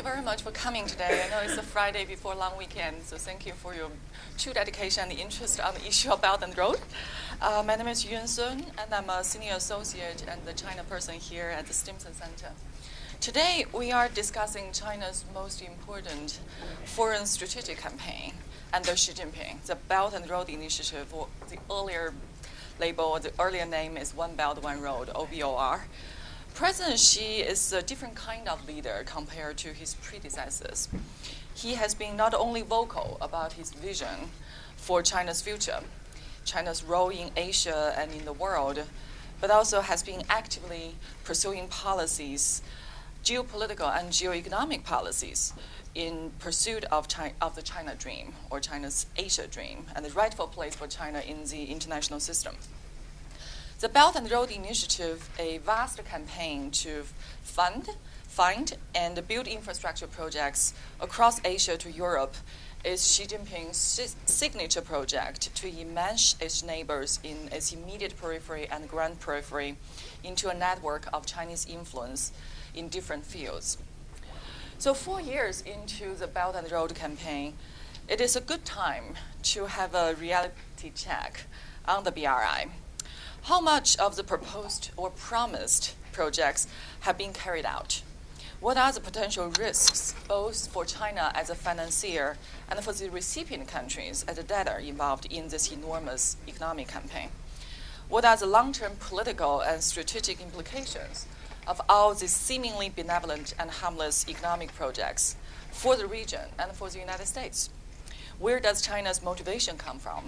you very much for coming today. I know it's a Friday before long weekend, so thank you for your true dedication and interest on the issue of Belt and Road. My name is Yun Sun, and I'm a senior associate and the China person here at the Stimson Center. Today, we are discussing China's most important foreign strategic campaign under Xi Jinping, the Belt and Road Initiative, or the earlier label, the earlier name is One Belt, One Road, OBOR. President Xi is a different kind of leader compared to his predecessors. He has been not only vocal about his vision for China's future, China's role in Asia and in the world, but also has been actively pursuing policies, geopolitical and geoeconomic policies, in pursuit of the China dream, or China's Asia dream, and the rightful place for China in the international system. The Belt and Road Initiative, a vast campaign to find, and build infrastructure projects across Asia to Europe, is Xi Jinping's signature project to immerse its neighbors in its immediate periphery and grand periphery into a network of Chinese influence in different fields. So 4 years into the Belt and Road campaign, it is a good time to have a reality check on the BRI. How much of the proposed or promised projects have been carried out? What are the potential risks, both for China as a financier and for the recipient countries as a debtor involved in this enormous economic campaign? What are the long-term political and strategic implications of all these seemingly benevolent and harmless economic projects for the region and for the United States? Where does China's motivation come from?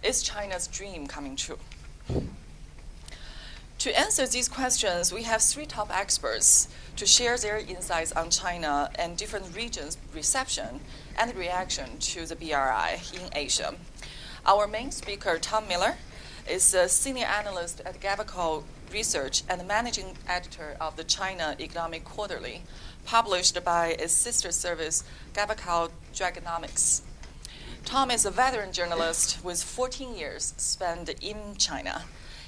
Is China's dream coming true? To answer these questions, we have 3 top experts to share their insights on China and different regions' reception and reaction to the BRI in Asia. Our main speaker, Tom Miller, is a senior analyst at Gavekal Research and managing editor of the China Economic Quarterly, published by its sister service, Gavekal Dragonomics. Tom is a veteran journalist with 14 years spent in China,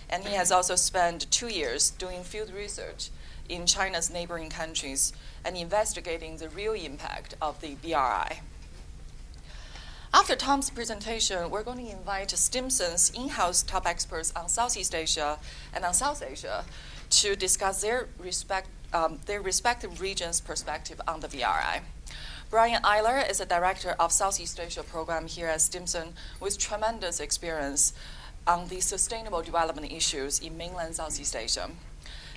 and he has also spent 2 years doing field research in China's neighboring countries and investigating the real impact of the BRI. After Tom's presentation, we're going to invite Stimson's in-house top experts on Southeast Asia and on South Asia to discuss their respective regions' perspective on the BRI. Brian Eyler is a director of Southeast Asia program here at Stimson with tremendous experience on the sustainable development issues in mainland Southeast Asia.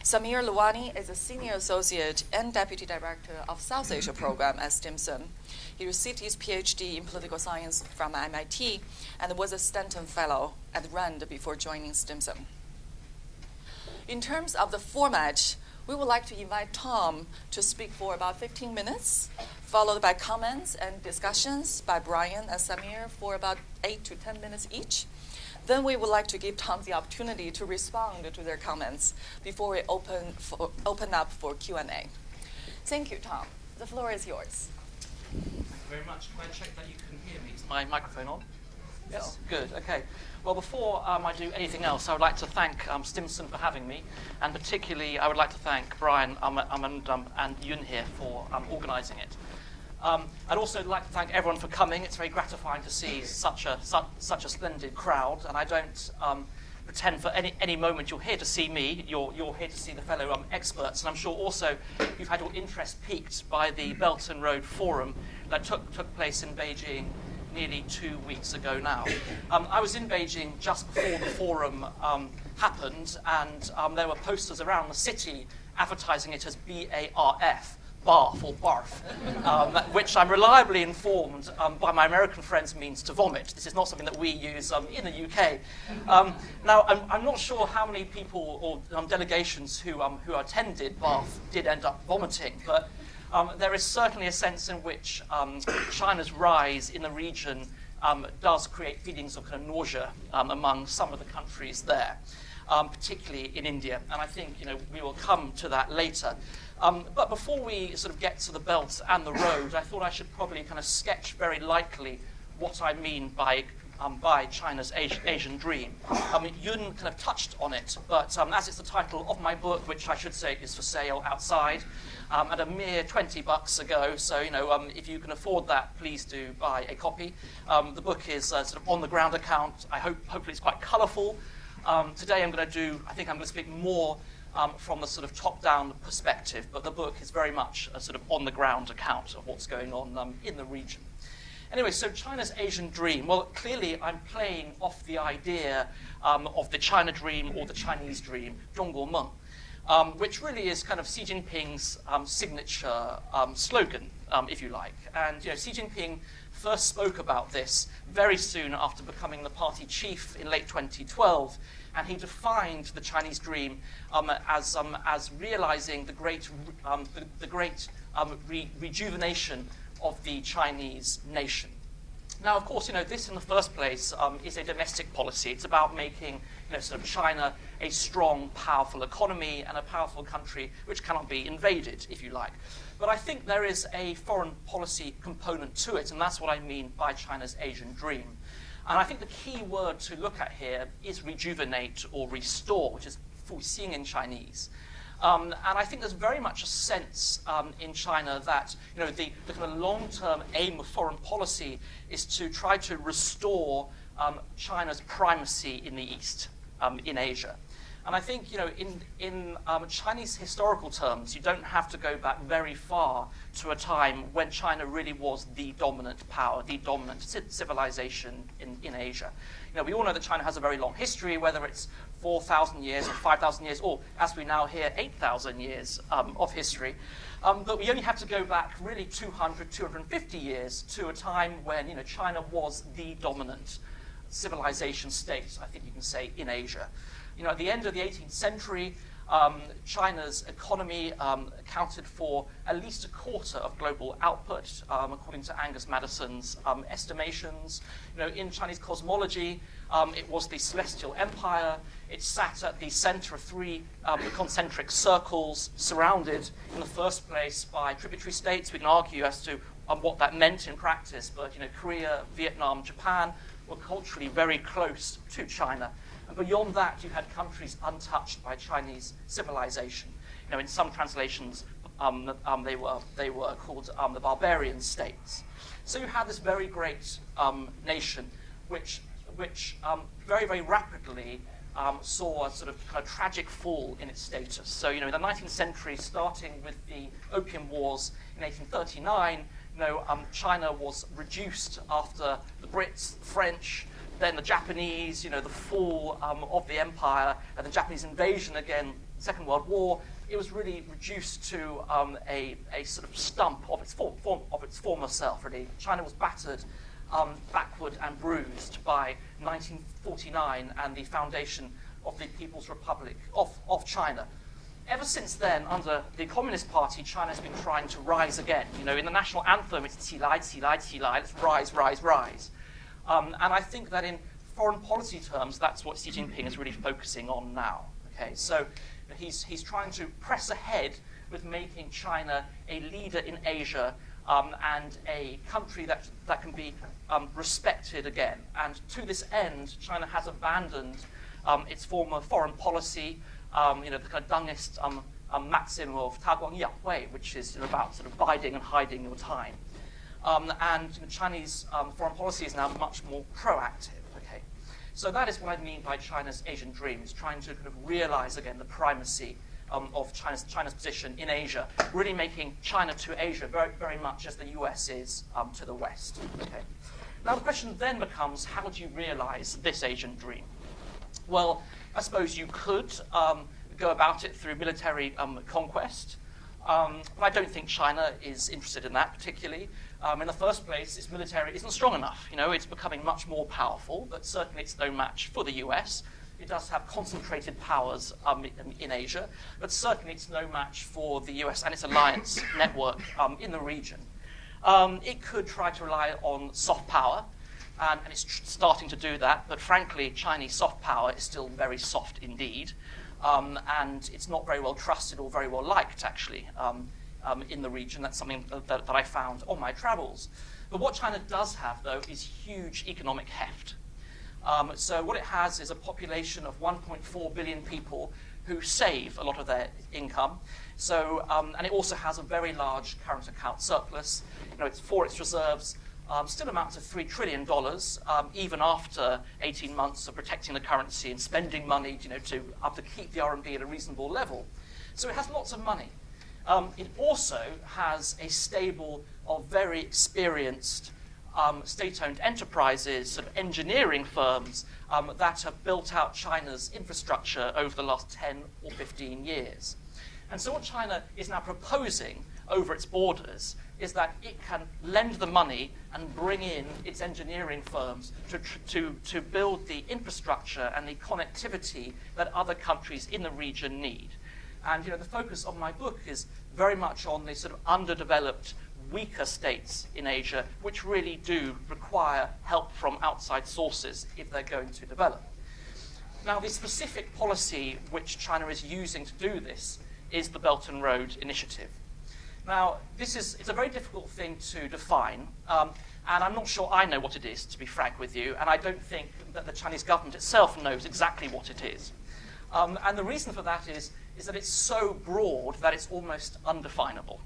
Samir Lalwani is a senior associate and deputy director of South Asia program at Stimson. He received his PhD in political science from MIT and was a Stanton Fellow at RAND before joining Stimson. In terms of the format, we would like to invite Tom to speak for about 15 minutes, followed by comments and discussions by Brian and Samir for about 8 to 10 minutes each. Then we would like to give Tom the opportunity to respond to their comments before we open up for Q&A. Thank you, Tom. The floor is yours. Thank you very much. Can I check that you can hear me? Is my microphone on? Yes. Good. Okay. Well, before I do anything else, I would like to thank Stimson for having me, and particularly I would like to thank Brian and Yun here for organising it. I'd also like to thank everyone for coming. It's very gratifying to see such a splendid crowd, and I don't pretend for any moment you're here to see me. You're here to see the fellow experts, and I'm sure also you've had your interest piqued by the Belt and Road Forum that took place in Beijing nearly 2 weeks ago now. I was in Beijing just before the forum happened, and there were posters around the city advertising it as BARF, barf or barf, which I'm reliably informed by my American friends means to vomit. This is not something that we use in the UK. Now, I'm not sure how many people or delegations who attended BARF did end up vomiting, but there is certainly a sense in which China's rise in the region does create feelings of kind of nausea among some of the countries there, particularly in India. And I think we will come to that later. But before we sort of get to the Belt and the Road, I thought I should probably kind of sketch very lightly what I mean by by China's Asian Dream. Yun kind of touched on it, but as it's the title of my book, which I should say is for sale outside, at a mere $20 a go, so if you can afford that, please do buy a copy. The book is sort of on-the-ground account. Hopefully it's quite colourful. Today I think I'm going to speak more from the sort of top-down perspective, but the book is very much a sort of on-the-ground account of what's going on in the region. Anyway, so China's Asian Dream. Well, clearly I'm playing off the idea of the China Dream or the Chinese Dream, 中国梦, which really is kind of Xi Jinping's signature slogan, if you like. And Xi Jinping first spoke about this very soon after becoming the party chief in late 2012, and he defined the Chinese Dream as realizing the great rejuvenation of the Chinese nation. Now, of course, this in the first place is a domestic policy. It's about making sort of China a strong, powerful economy and a powerful country which cannot be invaded, if you like. But I think there is a foreign policy component to it, and that's what I mean by China's Asian Dream. And I think the key word to look at here is rejuvenate or restore, which is 复兴 in Chinese. And I think there's very much a sense in China that the kind of long-term aim of foreign policy is to try to restore China's primacy in the East, in Asia. And I think in Chinese historical terms, you don't have to go back very far to a time when China really was the dominant power, the dominant civilization in Asia. We all know that China has a very long history, whether it's 4,000 years or 5,000 years, or as we now hear, 8,000 years of history. But we only have to go back really 200, 250 years to a time when China was the dominant civilization state, I think you can say, in Asia. At the end of the 18th century, China's economy accounted for at least a quarter of global output, according to Angus Madison's estimations. In Chinese cosmology, it was the celestial empire. It sat at the center of three concentric circles, surrounded in the first place by tributary states. We can argue as to what that meant in practice, but Korea, Vietnam, Japan were culturally very close to China. And beyond that, you had countries untouched by Chinese civilization. In some translations, they were called the barbarian states. So you had this very great nation, which very, very rapidly saw a sort of kind of tragic fall in its status. So, in the 19th century, starting with the Opium Wars in 1839, China was reduced after the Brits, the French, then the Japanese, the fall of the empire, and the Japanese invasion again, Second World War. It was really reduced to a sort of stump of its former self, really. China was battered backward and bruised by 1949 and the foundation of the People's Republic of China. Ever since then, under the Communist Party, China has been trying to rise again. In the national anthem, it's 起来, 起来, 起来, let's rise, rise, rise. And I think that in foreign policy terms, that's what Xi Jinping is really focusing on now. Okay, so he's trying to press ahead with making China a leader in Asia and a country that can be respected again. And to this end, China has abandoned its former foreign policy, the kind of Dengist maxim of 韬光养晦, which is about sort of biding and hiding your time. And Chinese foreign policy is now much more proactive. Okay, so that is what I mean by China's Asian Dream. It's trying to kind of realize again the primacy of China's position in Asia, really making China to Asia very, very much as the US is to the West. Okay. Now the question then becomes, how do you realize this Asian Dream? Well, I suppose you could go about it through military conquest. But I don't think China is interested in that particularly. In the first place, its military isn't strong enough. It's becoming much more powerful, but certainly it's no match for the US. It does have concentrated powers in Asia, but certainly it's no match for the US and its alliance network in the region. It could try to rely on soft power, and it's starting to do that, but frankly, Chinese soft power is still very soft indeed. And it's not very well trusted or very well liked, actually, in the region. That's something that I found on my travels. But what China does have, though, is huge economic heft. So what it has is a population of 1.4 billion people who save a lot of their income. So, and it also has a very large current account surplus. For its reserves still amount to $3 trillion, even after 18 months of protecting the currency and spending money, to keep the RMB at a reasonable level. So it has lots of money. It also has a stable of very experienced state-owned enterprises, sort of engineering firms that have built out China's infrastructure over the last 10 or 15 years. And so what China is now proposing over its borders is that it can lend the money and bring in its engineering firms to build the infrastructure and the connectivity that other countries in the region need. And the focus of my book is very much on the sort of underdeveloped, weaker states in Asia, which really do require help from outside sources if they're going to develop. Now, the specific policy which China is using to do this is the Belt and Road Initiative. Now, it's a very difficult thing to define, and I'm not sure I know what it is, to be frank with you, and I don't think that the Chinese government itself knows exactly what it is. And the reason for that is that it's so broad that it's almost undefinable.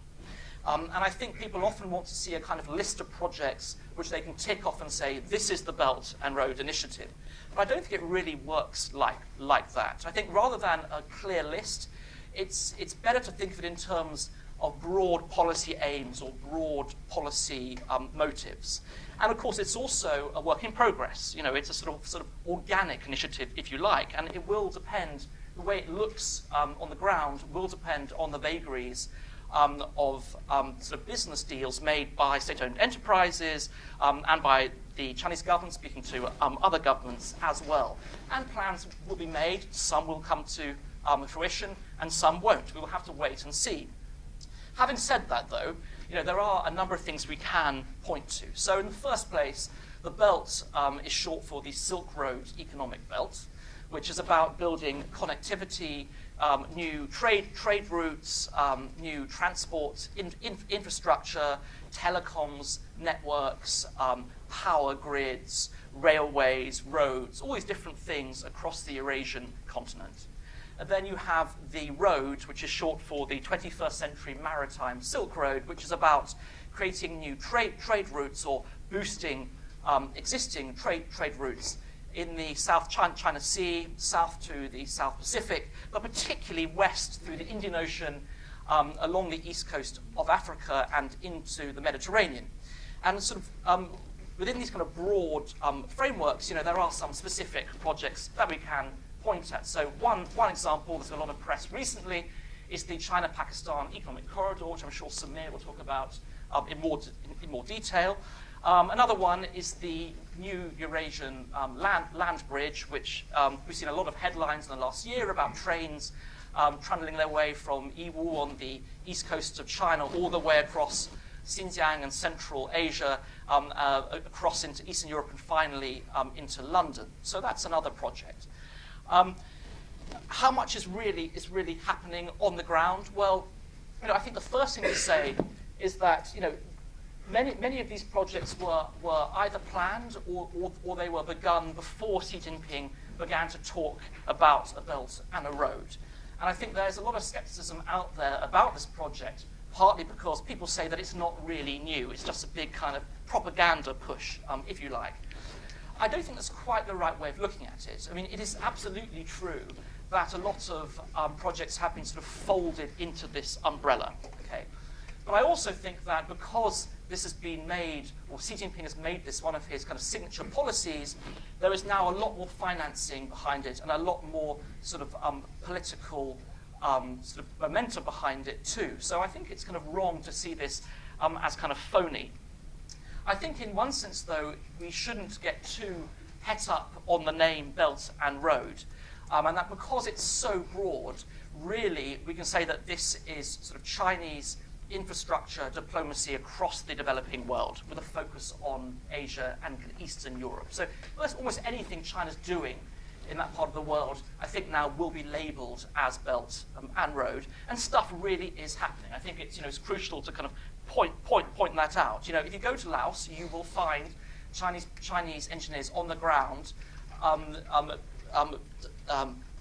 And I think people often want to see a kind of list of projects which they can tick off and say, this is the Belt and Road Initiative. But I don't think it really works like that. I think rather than a clear list, it's better to think of it in terms of broad policy aims or broad policy motives. And of course, it's also a work in progress. It's a sort of organic initiative, if you like, and it will depend, the way it looks on the ground will depend on the vagaries of sort of business deals made by state-owned enterprises and by the Chinese government speaking to other governments as well. And plans will be made, some will come to fruition, and some won't. We will have to wait and see. Having said that, though, there are a number of things we can point to. So in the first place, the Belt is short for the Silk Road Economic Belt, which is about building connectivity, new trade routes, new transport infrastructure, telecoms, networks, power grids, railways, roads, all these different things across the Eurasian continent. And then you have the road, which is short for the 21st Century Maritime Silk Road, which is about creating new trade routes or boosting existing trade routes in the South China Sea, south to the South Pacific, but particularly west through the Indian Ocean, along the east coast of Africa and into the Mediterranean. And sort of within these kind of broad frameworks, there are some specific projects that we can point at. So one example, there's been a lot of press recently, is the China-Pakistan Economic Corridor, which I'm sure Samir will talk about in more detail. Another one is the new Eurasian land bridge, which we've seen a lot of headlines in the last year about trains trundling their way from Yiwu on the east coast of China all the way across Xinjiang and Central Asia, across into Eastern Europe and finally into London. So that's another project. How much is really happening on the ground? Well, I think the first thing to say is that many of these projects were either planned or they were begun before Xi Jinping began to talk about a belt and a road. And I think there's a lot of skepticism out there about this project, partly because people say that it's not really new. It's just a big kind of propaganda push, if you like. I don't think that's quite the right way of looking at it. I mean, it is absolutely true that a lot of projects have been sort of folded into this umbrella. Okay? But I also think that because this has been made, or Xi Jinping has made this one of his kind of signature policies, there is now a lot more financing behind it and a lot more sort of political sort of momentum behind it too. So I think it's kind of wrong to see this as kind of phony. I think in one sense, though, we shouldn't get too het up on the name Belt and Road. And that because it's so broad, really, we can say that this is sort of Chinese infrastructure diplomacy across the developing world with a focus on Asia and Eastern Europe. So almost anything China's doing in that part of the world, I think now will be labeled as Belt and Road, and stuff really is happening. I think it's crucial to kind of point that out. If you go to Laos, you will find Chinese engineers on the ground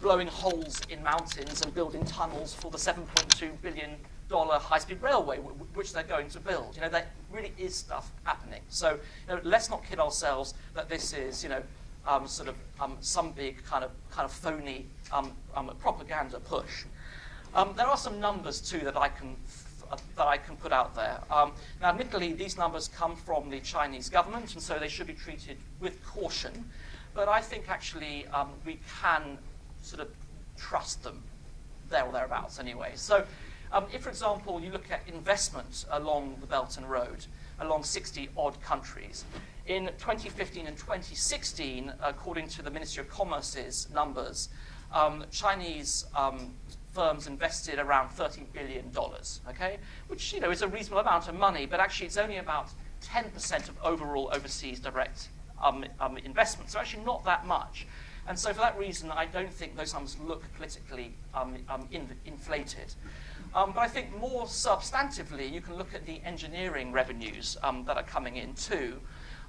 blowing holes in mountains and building tunnels for the $7.2 billion high-speed railway, which they're going to build. There really is stuff happening. So let's not kid ourselves that this is some big kind of phony propaganda push. There are some numbers too that I can put out there. Now, admittedly, these numbers come from the Chinese government, and so they should be treated with caution. But I think actually we can sort of trust them there or thereabouts anyway. So if, for example, you look at investment along the Belt and Road, along 60-odd countries, in 2015 and 2016, according to the Ministry of Commerce's numbers, Chinese firms invested around $30 billion, okay? Which, is a reasonable amount of money, but actually it's only about 10% of overall overseas direct investment, so actually not that much. And so for that reason, I don't think those numbers look politically inflated. But I think more substantively, you can look at the engineering revenues that are coming in too.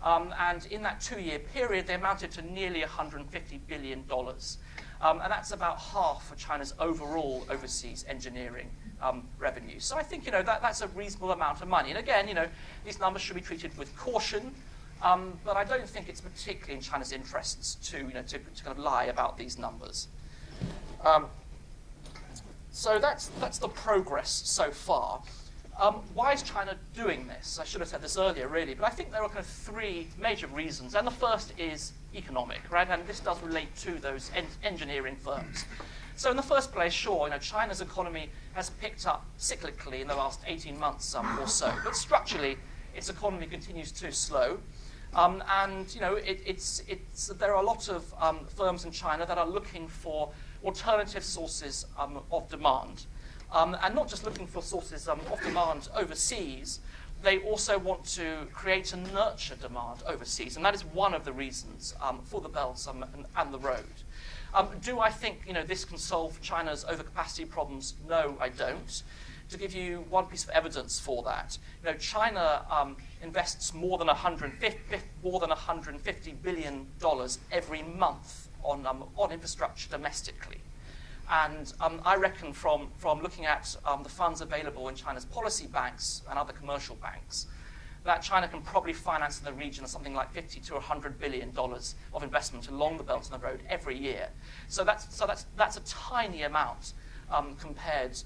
And in that 2-year period, they amounted to nearly $150 billion. And that's about half of China's overall overseas engineering revenue. So I think, that's a reasonable amount of money. And again, these numbers should be treated with caution. But I don't think it's particularly in China's interests to kind of lie about these numbers. So that's the progress so far. Why is China doing this? I should have said this earlier, really, but I think there are kind of 3 major reasons. And the first is economic, right? And this does relate to those engineering firms. So in the first place, sure, China's economy has picked up cyclically in the last 18 months or so. But structurally, its economy continues to slow. And there are a lot of firms in China that are looking for alternative sources of demand. And not just looking for sources of demand overseas, they also want to create and nurture demand overseas. And that is one of the reasons for the Belt and the Road. Do I think this can solve China's overcapacity problems? No, I don't. To give you one piece of evidence for that, China invests more than $150 billion every month on infrastructure domestically. And I reckon from looking at the funds available in China's policy banks and other commercial banks, that China can probably finance in the region of something like $50 to $100 billion of investment along the Belt and the Road every year. So that's a tiny amount compared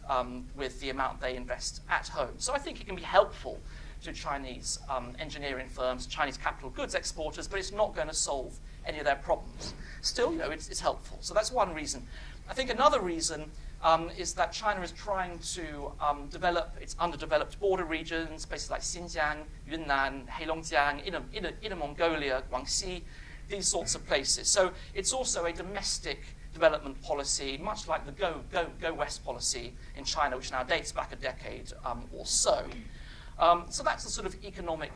with the amount they invest at home. So I think it can be helpful to Chinese engineering firms, Chinese capital goods exporters, but it's not going to solve any of their problems. Still, it's helpful. So that's one reason. I think another reason is that China is trying to develop its underdeveloped border regions, places like Xinjiang, Yunnan, Heilongjiang, Inner Mongolia, Guangxi, these sorts of places. So it's also a domestic development policy, much like the Go West policy in China, which now dates back a decade or so. So that's the sort of economic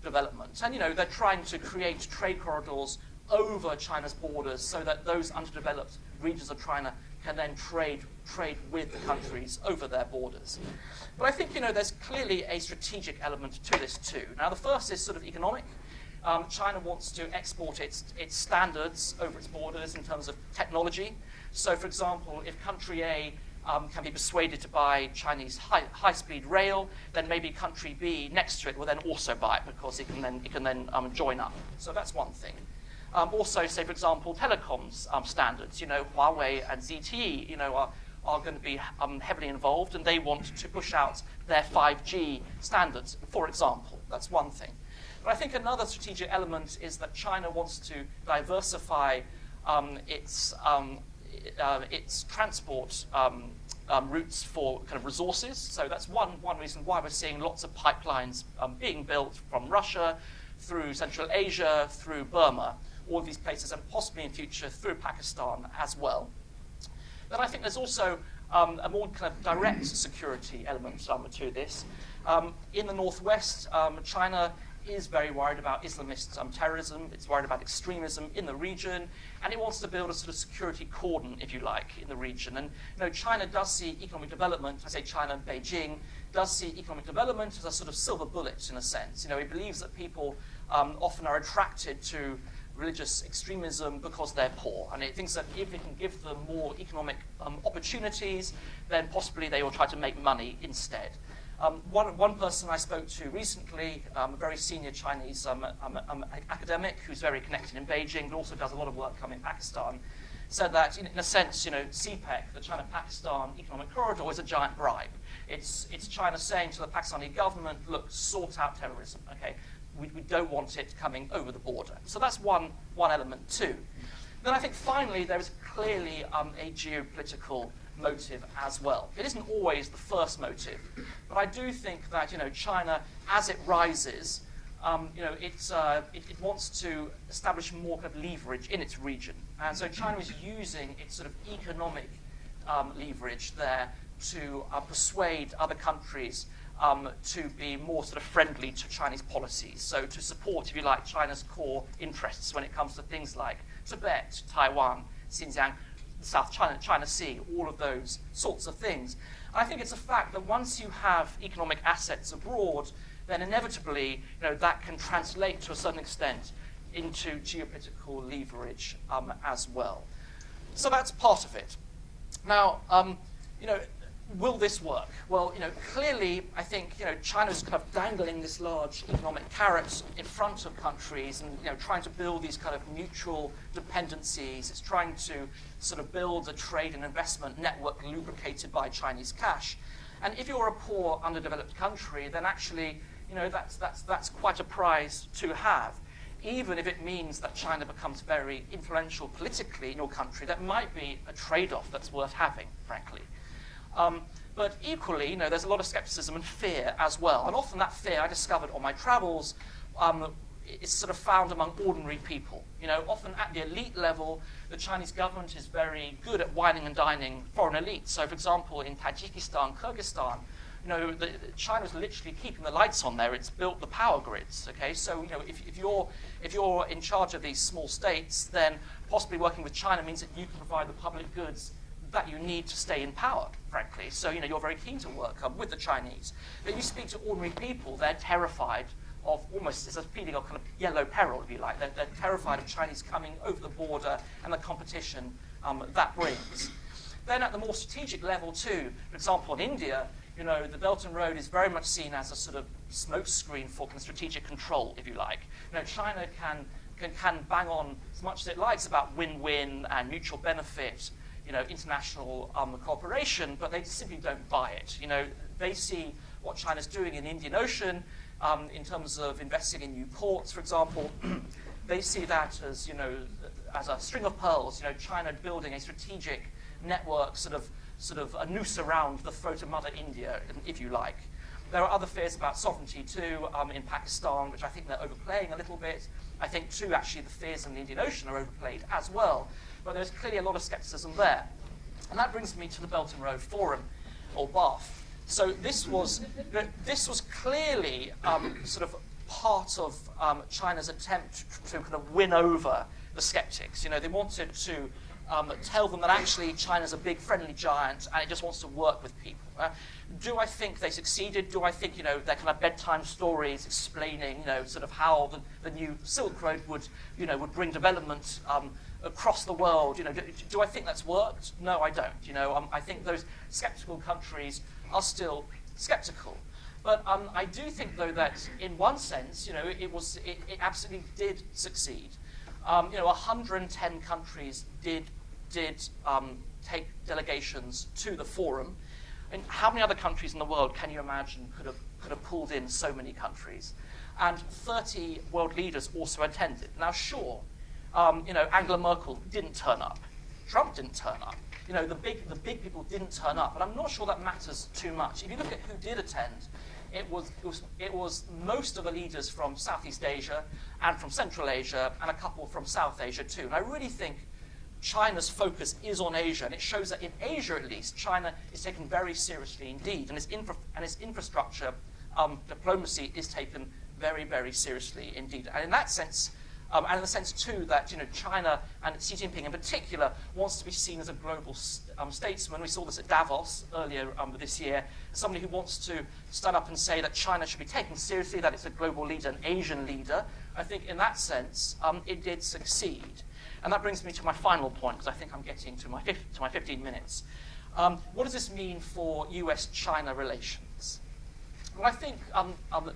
development. And, they're trying to create trade corridors over China's borders so that those underdeveloped regions of China can then trade with the countries over their borders. But I think, there's clearly a strategic element to this too. Now, the first is sort of economic. China wants to export its standards over its borders in terms of technology. So, for example, if country A can be persuaded to buy Chinese high-speed rail, then maybe country B next to it will then also buy it because it can then join up. So that's one thing. Also, say, for example, telecoms standards. Huawei and ZTE, are going to be heavily involved, and they want to push out their 5G standards, for example. That's one thing. But I think another strategic element is that China wants to diversify its transport routes for kind of resources. So that's one reason why we're seeing lots of pipelines being built from Russia through Central Asia, through Burma, all of these places, and possibly in future through Pakistan as well. But I think there's also a more kind of direct security element to this. In the northwest, China is very worried about Islamist terrorism. It's worried about extremism in the region, and it wants to build a sort of security cordon, if you like, in the region. And China does see economic development. I say China and Beijing does see economic development as a sort of silver bullet in a sense. It believes that people often are attracted to religious extremism because they're poor. And it thinks that if it can give them more economic opportunities, then possibly they will try to make money instead. One person I spoke to recently, a very senior Chinese academic who's very connected in Beijing, but also does a lot of work in Pakistan, said that in a sense, CPEC, the China-Pakistan Economic Corridor, is a giant bribe. It's China saying to the Pakistani government, look, sort out terrorism, okay? We don't want it coming over the border. So that's one element too. Then I think finally there is clearly a geopolitical motive as well. It isn't always the first motive, but I do think that China, as it rises, it wants to establish more kind of leverage in its region, and so China is using its sort of economic leverage there to persuade other countries to be more sort of friendly to Chinese policies. So to support, if you like, China's core interests when it comes to things like Tibet, Taiwan, Xinjiang, the South China Sea, all of those sorts of things. And I think it's a fact that once you have economic assets abroad, then inevitably, that can translate to a certain extent into geopolitical leverage as well. So that's part of it. Now, will this work? Well, clearly, I think, China's kind of dangling this large economic carrot in front of countries and, trying to build these kind of mutual dependencies. It's trying to sort of build a trade and investment network lubricated by Chinese cash. And if you're a poor, underdeveloped country, then actually, that's quite a prize to have. Even if it means that China becomes very influential politically in your country, that might be a trade-off that's worth having, frankly. But equally, there's a lot of skepticism and fear as well. And often that fear, I discovered on my travels, is sort of found among ordinary people. Often at the elite level, the Chinese government is very good at wining and dining foreign elites. So, for example, in Tajikistan, Kyrgyzstan, China's literally keeping the lights on there. It's built the power grids. Okay, so if you're in charge of these small states, then possibly working with China means that you can provide the public goods that you need to stay in power, frankly. So, you're very keen to work with the Chinese. But you speak to ordinary people, they're terrified of almost, it's a feeling of kind of yellow peril, if you like. They're terrified of Chinese coming over the border and the competition that brings. Then at the more strategic level too, for example, in India, the Belt and Road is very much seen as a sort of smokescreen for kind of strategic control, if you like. China can bang on as much as it likes about win-win and mutual benefit, international cooperation, but they simply don't buy it. They see what China's doing in the Indian Ocean in terms of investing in new ports, for example. They see that as, as a string of pearls. China building a strategic network, sort of a noose around the throat of Mother India, if you like. There are other fears about sovereignty too in Pakistan, which I think they're overplaying a little bit. I think too, actually, the fears in the Indian Ocean are overplayed as well. But there's clearly a lot of skepticism there. And that brings me to the Belt and Road Forum, or BAF. So this was clearly sort of part of China's attempt to kind of win over the skeptics. They wanted to tell them that actually China's a big friendly giant and it just wants to work with people. Do I think they succeeded? Do I think, their kind of bedtime stories explaining, sort of how the new Silk Road would bring development across the world? Do I think that's worked? No, I don't. I think those skeptical countries are still skeptical. But I do think, though, that in one sense, it absolutely did succeed. 110 countries did take delegations to the forum. And how many other countries in the world can you imagine could have pulled in so many countries? And 30 world leaders also attended. Now, sure, Angela Merkel didn't turn up. Trump didn't turn up. The big people didn't turn up. But I'm not sure that matters too much. If you look at who did attend, it was most of the leaders from Southeast Asia and from Central Asia and a couple from South Asia too. And I really think China's focus is on Asia, and it shows that in Asia, at least, China is taken very seriously indeed, and its infrastructure diplomacy is taken very, very seriously indeed. And in that sense, and in the sense, too, that China and Xi Jinping in particular wants to be seen as a global statesman. We saw this at Davos earlier this year. Somebody who wants to stand up and say that China should be taken seriously, that it's a global leader, an Asian leader. I think in that sense, it did succeed. And that brings me to my final point, because I think I'm getting to my 15 minutes. What does this mean for US-China relations? Well, I think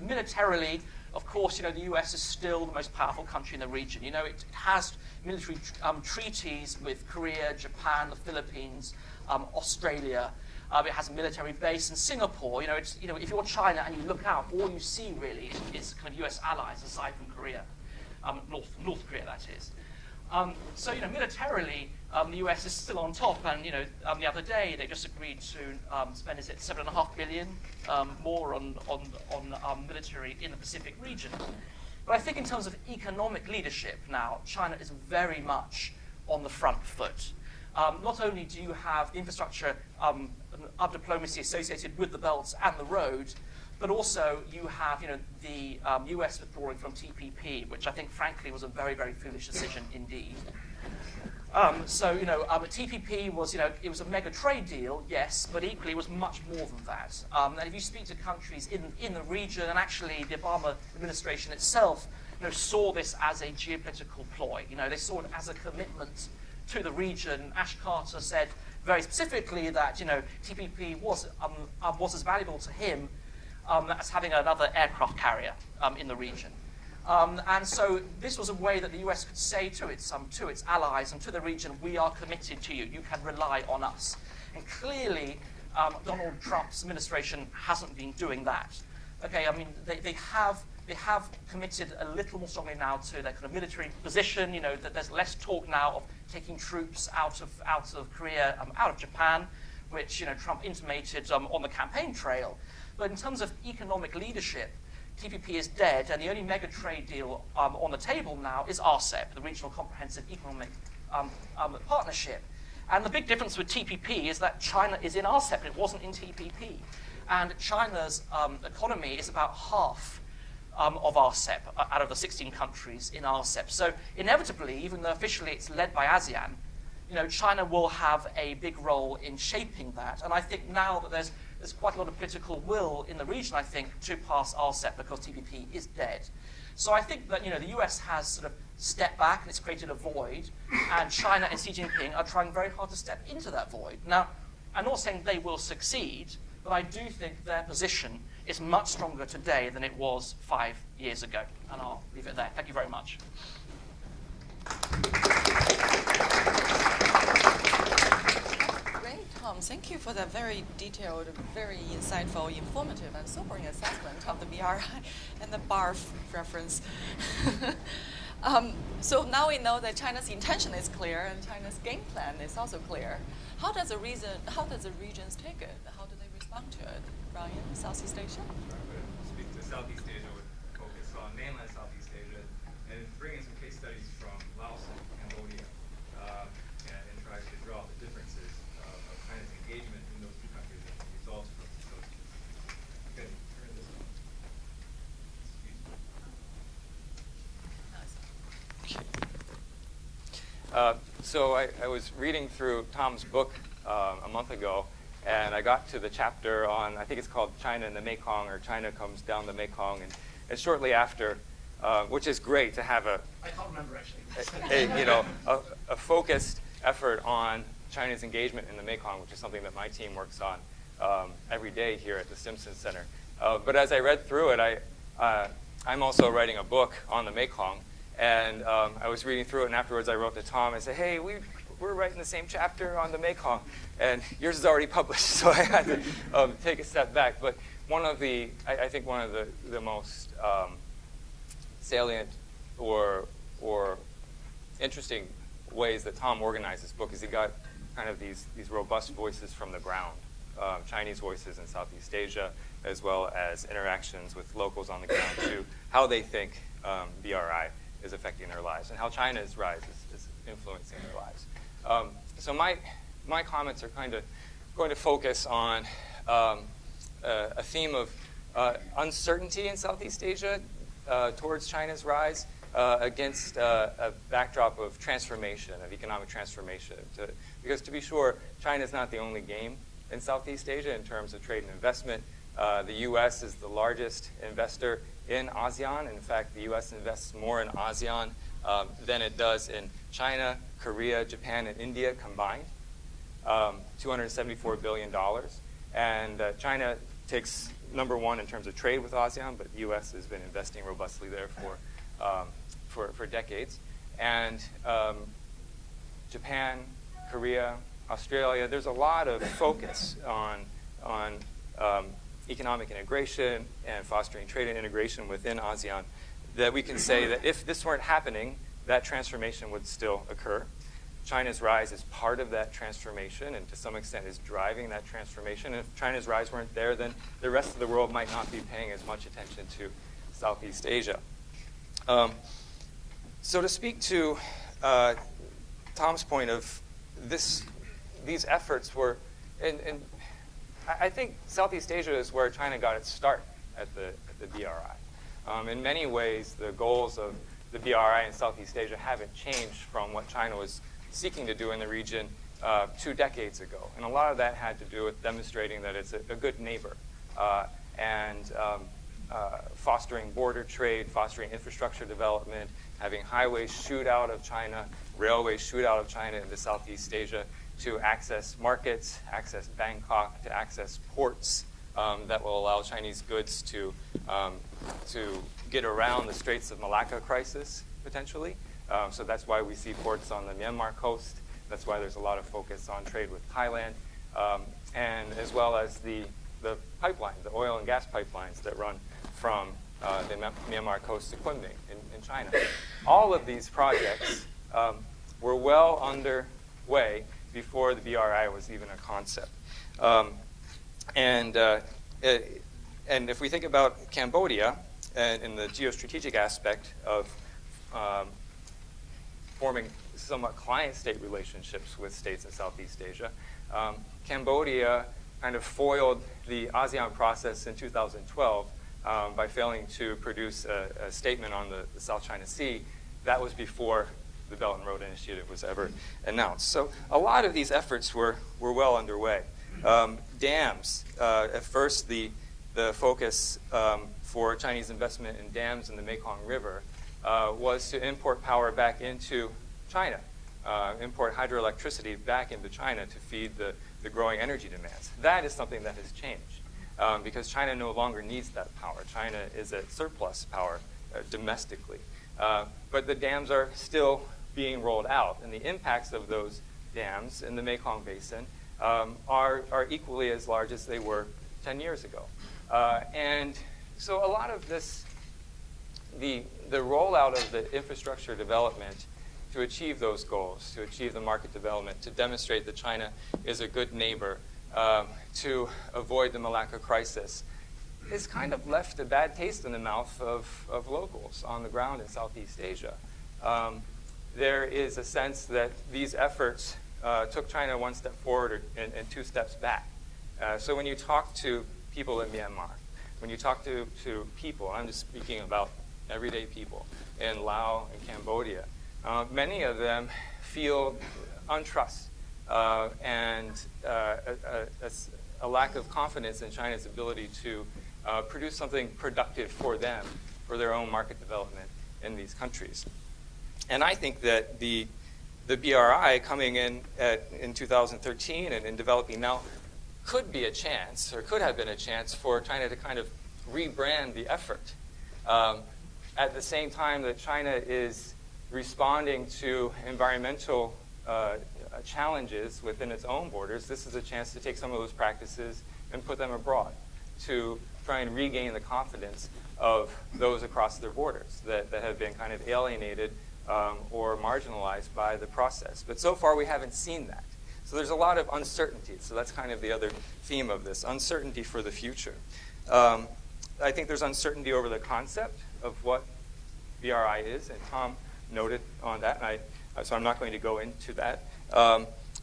militarily, of course, the US is still the most powerful country in the region. It has military treaties with Korea, Japan, the Philippines, Australia. It has a military base in Singapore. If you're China and you look out, all you see really is kind of US allies aside from Korea, North Korea, that is. So militarily, the US is still on top. And the other day they just agreed to spend $7.5 billion more on military in the Pacific region. But I think in terms of economic leadership now, China is very much on the front foot. Not only do you have the infrastructure of diplomacy associated with the Belt and the Road, but also you have the US withdrawing from TPP, which I think, frankly, was a very, very foolish decision indeed. TPP was, it was a mega trade deal, yes, but equally it was much more than that. And if you speak to countries in the region, and actually the Obama administration itself, saw this as a geopolitical ploy. They saw it as a commitment to the region. Ash Carter said very specifically that TPP was as valuable to him as having another aircraft carrier in the region. And so this was a way that the US could say to its allies and to the region, we are committed to you. You can rely on us. And clearly, Donald Trump's administration hasn't been doing that. Okay, I mean, they have committed a little more strongly now to their kind of military position. That there's less talk now of taking troops out of Korea, out of Japan, which Trump intimated on the campaign trail. But in terms of economic leadership, TPP is dead, and the only mega trade deal on the table now is RCEP, the Regional Comprehensive Economic Partnership. And the big difference with TPP is that China is in RCEP, and it wasn't in TPP. And China's economy is about half of RCEP, out of the 16 countries in RCEP. So inevitably, even though officially it's led by ASEAN, China will have a big role in shaping that. And I think now that there's quite a lot of political will in the region, I think, to pass RCEP because TPP is dead. So I think that the US has sort of stepped back and it's created a void, and China and Xi Jinping are trying very hard to step into that void. Now, I'm not saying they will succeed, but I do think their position is much stronger today than it was 5 years ago. And I'll leave it there. Thank you very much. Tom, thank you for that very detailed, very insightful, informative, and sobering assessment of the BRI and the BARF reference. So now we know that China's intention is clear and China's game plan is also clear. How does the regions take it? How do they respond to it? Ryan, Southeast Asia? Speak to Southeast Asia, would focus on mainland Southeast Asia, and bring in some case studies from Laos and Cambodia, and try to draw the differences of China's engagement in those two countries and the results from those two. Okay, turn this on. So I was reading through Tom's book a month ago, and I got to the chapter on, I think it's called China and the Mekong, or China Comes Down the Mekong, and shortly after, which is great to have I can't remember actually. a focused effort on China's engagement in the Mekong, which is something that my team works on every day here at the Stimson Center. But as I read through it, I'm also writing a book on the Mekong, and I was reading through it, and afterwards I wrote to Tom and said, hey, we're writing the same chapter on the Mekong, and yours is already published, so I had to take a step back. But I think one of the most salient or interesting ways that Tom organized this book is he got kind of these robust voices from the ground, Chinese voices in Southeast Asia, as well as interactions with locals on the ground to how they think BRI is affecting their lives and how China's rise is influencing their lives. So my comments are kind of going to focus on a theme of uncertainty in Southeast Asia towards China's rise, against a backdrop of transformation, of economic transformation. Because to be sure, China is not the only game in Southeast Asia in terms of trade and investment. The U.S. is the largest investor in ASEAN. In fact, the U.S. invests more in ASEAN than it does in China, Korea, Japan, and India combined, $274 billion. And China takes number one in terms of trade with ASEAN, but the U.S. has been investing robustly there for decades. And Japan, Korea, Australia, there's a lot of focus on economic integration and fostering trade and integration within ASEAN, that we can say that if this weren't happening, that transformation would still occur. China's rise is part of that transformation and to some extent is driving that transformation. And if China's rise weren't there, then the rest of the world might not be paying as much attention to Southeast Asia. So to speak to Tom's point of these efforts were, and I think Southeast Asia is where China got its start at the BRI. In many ways, the goals of the BRI in Southeast Asia haven't changed from what China was seeking to do in the region 2 decades ago. And a lot of that had to do with demonstrating that it's a good neighbor and fostering border trade, fostering infrastructure development, having highways shoot out of China, railways shoot out of China into Southeast Asia to access markets, access Bangkok, to access ports that will allow Chinese goods to get around the Straits of Malacca crisis, potentially. So that's why we see ports on the Myanmar coast. That's why there's a lot of focus on trade with Thailand, and as well as the pipelines, the oil and gas pipelines that run from the Myanmar coast to Kunming in China. All of these projects were well underway before the BRI was even a concept. And if we think about Cambodia and the geostrategic aspect of forming somewhat client-state relationships with states in Southeast Asia, Cambodia kind of foiled the ASEAN process in 2012 by failing to produce a statement on the South China Sea. That was before the Belt and Road Initiative was ever announced. So a lot of these efforts were well underway. Dams, at first the focus for Chinese investment in dams in the Mekong River was to import power back into China, import hydroelectricity back into China to feed the growing energy demands. That is something that has changed because China no longer needs that power. China is at surplus power domestically. But the dams are still being rolled out, and the impacts of those dams in the Mekong Basin are equally as large as they were 10 years ago. And so a lot of this, the rollout of the infrastructure development to achieve those goals, to achieve the market development, to demonstrate that China is a good neighbor, to avoid the Malacca crisis, has kind of left a bad taste in the mouth of locals on the ground in Southeast Asia. There is a sense that these efforts took China 1 step forward and 2 steps back. So when you talk to people in Myanmar, when you talk to people, I'm just speaking about everyday people in Laos and Cambodia, many of them feel untrust and a lack of confidence in China's ability to produce something productive for them, for their own market development in these countries. And I think that the BRI coming in 2013 and in developing now could be a chance, or could have been a chance, for China to kind of rebrand the effort. At the same time that China is responding to environmental challenges within its own borders, this is a chance to take some of those practices and put them abroad to try and regain the confidence of those across their borders that have been kind of alienated or marginalized by the process. But so far we haven't seen that. So there's a lot of uncertainty. So that's kind of the other theme of this, uncertainty for the future. I think there's uncertainty over the concept of what BRI is, and Tom noted on that, and so I'm not going to go into that,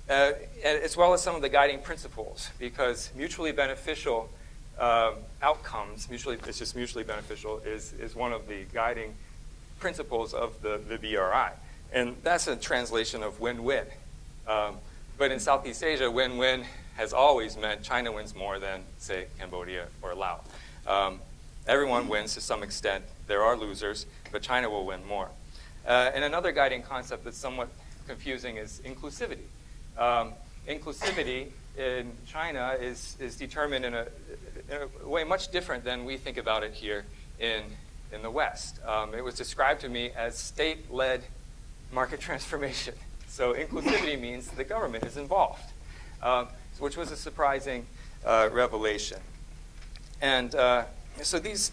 as well as some of the guiding principles, because mutually beneficial outcomes, it's just mutually beneficial, is one of the guiding principles of the BRI. And that's a translation of win-win. But in Southeast Asia, win-win has always meant China wins more than, say, Cambodia or Laos. Everyone wins to some extent. There are losers, but China will win more. And another guiding concept that's somewhat confusing is inclusivity. Inclusivity in China is determined in a way much different than we think about it here in the West. It was described to me as state-led market transformation. So inclusivity means the government is involved, which was a surprising revelation. And so these,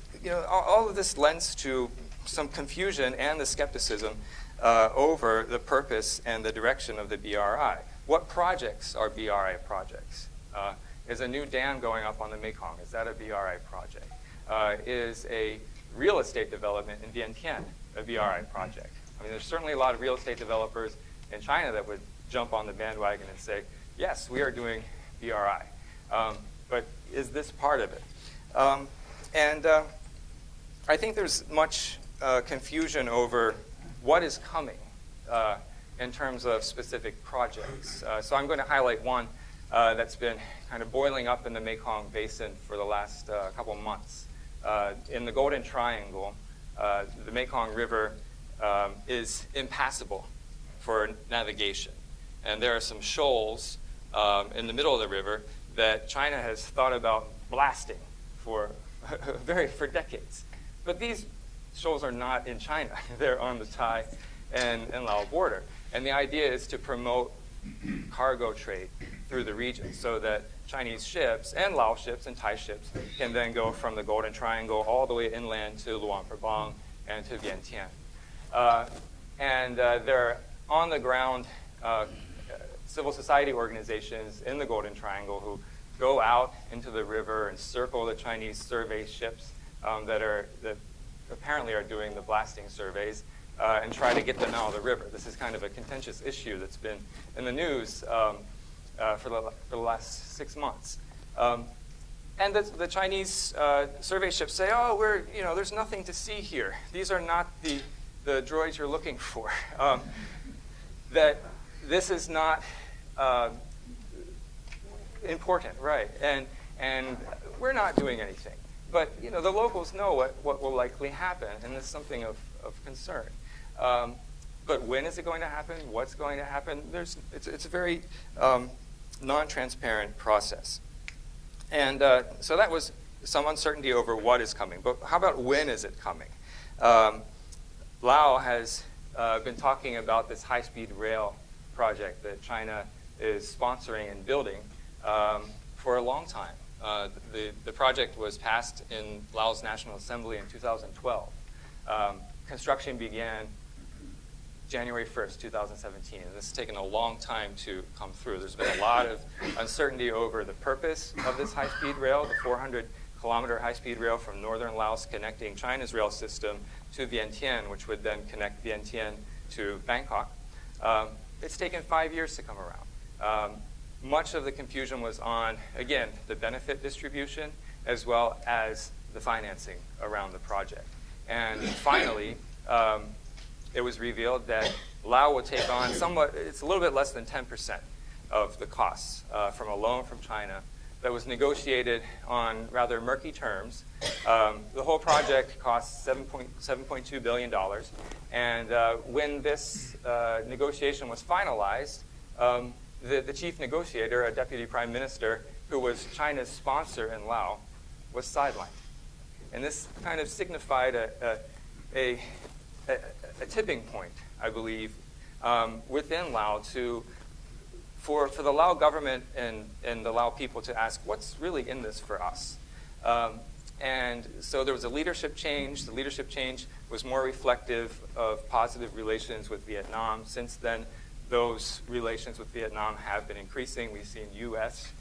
all of this lends to some confusion and the skepticism over the purpose and the direction of the BRI. What projects are BRI projects? Is a new dam going up on the Mekong? Is that a BRI project? Is a real estate development in Vientiane a BRI project? I mean, there's certainly a lot of real estate developers in China that would jump on the bandwagon and say, yes, we are doing BRI. But is this part of it? And I think there's much confusion over what is coming in terms of specific projects. So I'm going to highlight one that's been kind of boiling up in the Mekong Basin for the last couple of months. In the Golden Triangle, the Mekong River is impassable for navigation. And there are some shoals in the middle of the river that China has thought about blasting for decades. But these shoals are not in China. They're on the Thai and Lao border. And the idea is to promote cargo trade through the region so that Chinese ships and Lao ships and Thai ships can then go from the Golden Triangle all the way inland to Luang Prabang and to Vientiane. And there are on-the-ground civil society organizations in the Golden Triangle who go out into the river and circle the Chinese survey ships that apparently are doing the blasting surveys and try to get them out of the river. This is kind of a contentious issue that's been in the news for the last 6 months. And the Chinese survey ships say, oh, there's nothing to see here. These are not the droids you're looking for. That this is not important, right? And we're not doing anything. But the locals know what will likely happen, and it's something of concern. But when is it going to happen? What's going to happen? It's a very non-transparent process. And so that was some uncertainty over what is coming. But how about when is it coming? Lao has been talking about this high-speed rail project that China is sponsoring and building for a long time. The project was passed in Laos National Assembly in 2012. Construction began January 1st, 2017. And this has taken a long time to come through. There's been a lot of uncertainty over the purpose of this high-speed rail, the 400-kilometer high-speed rail from northern Laos connecting China's rail system to Vientiane, which would then connect Vientiane to Bangkok. It's taken 5 years to come around. Much of the confusion was on, again, the benefit distribution as well as the financing around the project. And finally, it was revealed that Lao would take on it's a little bit less than 10% of the costs from a loan from China that was negotiated on rather murky terms. The whole project cost $7.2 billion. And when this negotiation was finalized, the chief negotiator, a deputy prime minister, who was China's sponsor in Laos, was sidelined. And this kind of signified a tipping point, I believe, within Laos for the Lao government and the Lao people to ask, what's really in this for us? And so there was a leadership change. The leadership change was more reflective of positive relations with Vietnam. Since then, those relations with Vietnam have been increasing. We've seen U.S.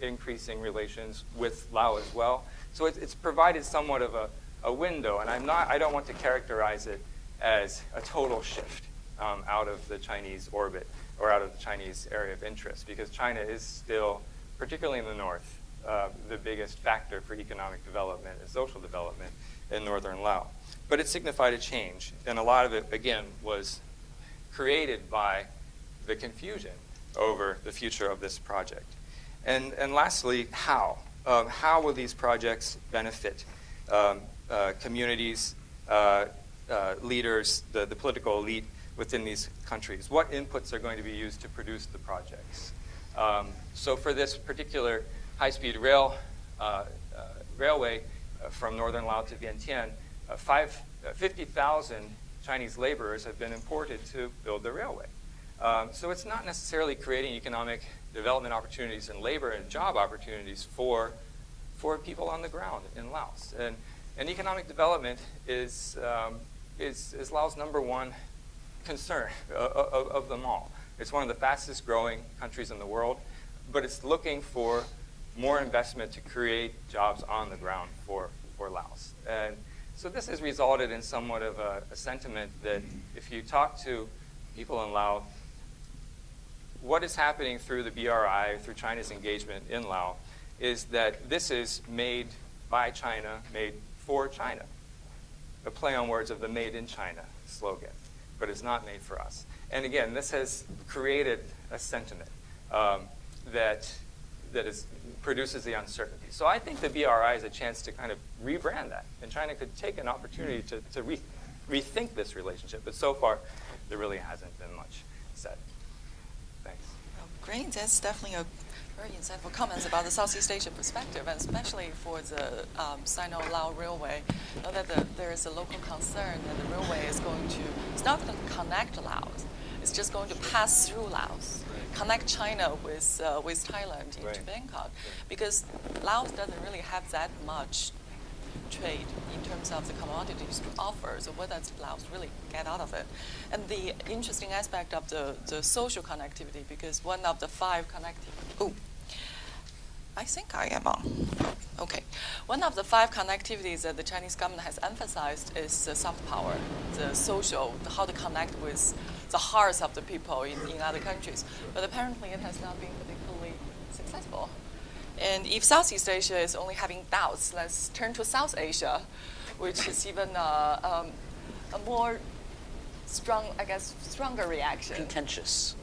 Increasing relations with Laos as well. So it's provided somewhat of a window, and I don't want to characterize it as a total shift out of the Chinese orbit or out of the Chinese area of interest, because China is still, particularly in the north, the biggest factor for economic development and social development in northern Laos. but it signified a change. And a lot of it, again, was created by the confusion over the future of this project. And lastly, how? How will these projects benefit communities, leaders, the political elite within these countries? What inputs are going to be used to produce the projects? So for this particular high-speed railway from northern Laos to Vientiane, 50,000 Chinese laborers have been imported to build the railway. So it's not necessarily creating economic development opportunities and labor and job opportunities for people on the ground in Laos. And economic development is Laos' number one concern of them all. It's one of the fastest growing countries in the world, but it's looking for more investment to create jobs on the ground for Laos. And so this has resulted in somewhat of a sentiment that if you talk to people in Laos, what is happening through the BRI, through China's engagement in Laos, is that this is made by China, made for China. A play on words of the Made in China slogan, but it's not made for us. And again, this has created a sentiment that produces the uncertainty. So I think the BRI is a chance to kind of rebrand that, and China could take an opportunity to rethink this relationship. But so far, there really hasn't been much said. Thanks. Great. That's definitely a very insightful comments about the Southeast Asia perspective, and especially for the Sino-Lao Railway. I know that there is a local concern that the railway is it's not going to connect Laos. It's just going to pass through Laos, connect China with Thailand into Bangkok, because Laos doesn't really have that much trade in terms of the commodities to offer. So what does Laos really get out of it? And the interesting aspect of the social connectivity, because one of the 5 I think I am on. Okay. One of the 5 connectivities that the Chinese government has emphasized is the soft power, the social, how to connect with the hearts of the people in other countries. But apparently it has not been particularly successful. And if Southeast Asia is only having doubts, let's turn to South Asia, which is even a more stronger reaction. Contentious.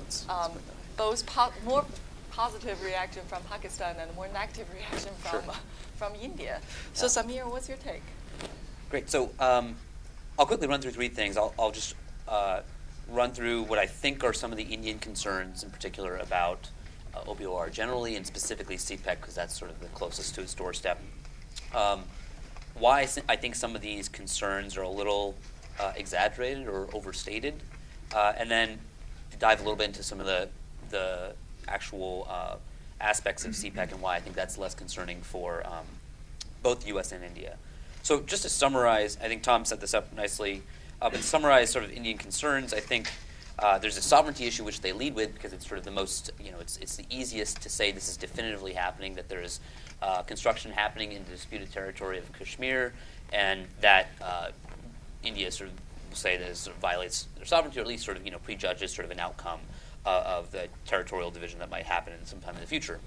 More positive reaction from Pakistan and more negative reaction from India. So Samir, what's your take? Great. So I'll quickly run through 3 things. I'll just run through what I think are some of the Indian concerns in particular about OBOR generally, and specifically CPEC, because that's sort of the closest to its doorstep. Why I think some of these concerns are a little exaggerated or overstated, and then to dive a little bit into some of the actual aspects of CPEC and why I think that's less concerning for both the U.S. and India. So just to summarize, I think Tom set this up nicely, but to summarize sort of Indian concerns, I think there's a sovereignty issue which they lead with because it's sort of the most, it's the easiest to say this is definitively happening, that there is construction happening in the disputed territory of Kashmir, and that India sort of will say that it sort of violates their sovereignty, or at least sort of prejudges sort of an outcome of the territorial division that might happen sometime in the future.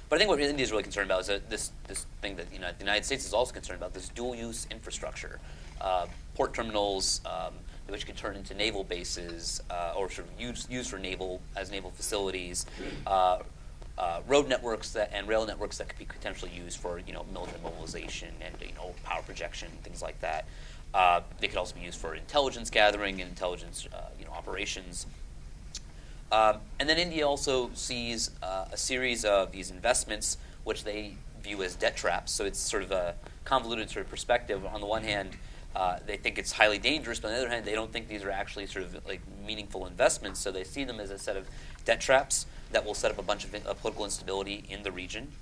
But I think what India is really concerned about is this thing that the United States is also concerned about, this dual-use infrastructure, port terminals, which could turn into naval bases or sort of used for naval facilities, road networks and rail networks that could be potentially used for military mobilization and power projection, things like that. They could also be used for intelligence gathering and intelligence operations. And then India also sees a series of these investments which they view as debt traps. So it's sort of a convoluted sort of perspective. On the one hand, they think it's highly dangerous, but on the other hand, they don't think these are actually sort of like meaningful investments. So they see them as a set of debt traps that will set up a bunch of political instability in the region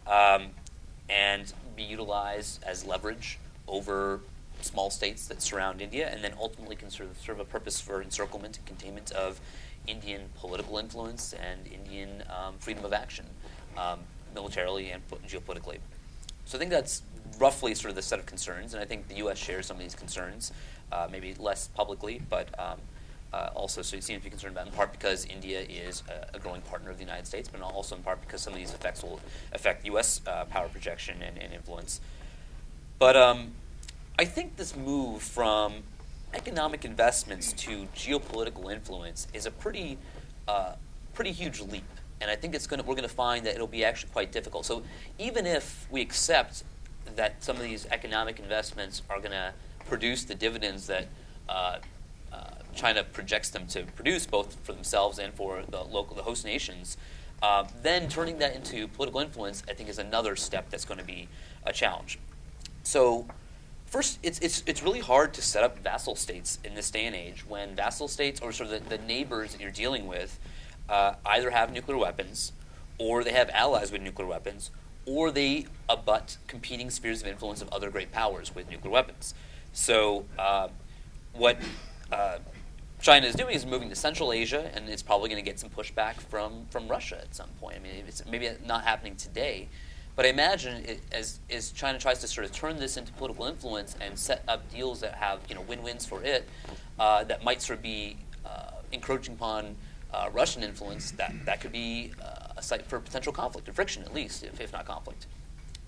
and be utilized as leverage over small states that surround India, and then ultimately can serve a purpose for encirclement and containment of Indian political influence and Indian freedom of action, militarily and geopolitically. So I think that's roughly sort of the set of concerns, and I think the U.S. shares some of these concerns, maybe less publicly, but also so you seem to be concerned about in part because India is a growing partner of the United States, but also in part because some of these effects will affect U.S. Power projection and influence. But I think this move from economic investments to geopolitical influence is a pretty huge leap. And I think we're going to find that it'll be actually quite difficult. So even if we accept that some of these economic investments are going to produce the dividends that China projects them to produce, both for themselves and for the host nations, then turning that into political influence, I think, is another step that's going to be a challenge. So first, it's really hard to set up vassal states in this day and age when vassal states, or sort of the neighbors that you're dealing with, either have nuclear weapons, or they have allies with nuclear weapons, or they abut competing spheres of influence of other great powers with nuclear weapons. So what China is doing is moving to Central Asia, and it's probably going to get some pushback from Russia at some point. I mean, it's maybe not happening today, but I imagine as China tries to sort of turn this into political influence and set up deals that have win-wins for it, that might sort of be encroaching upon Russian influence, that could be a site for potential conflict or friction, at least, if not conflict.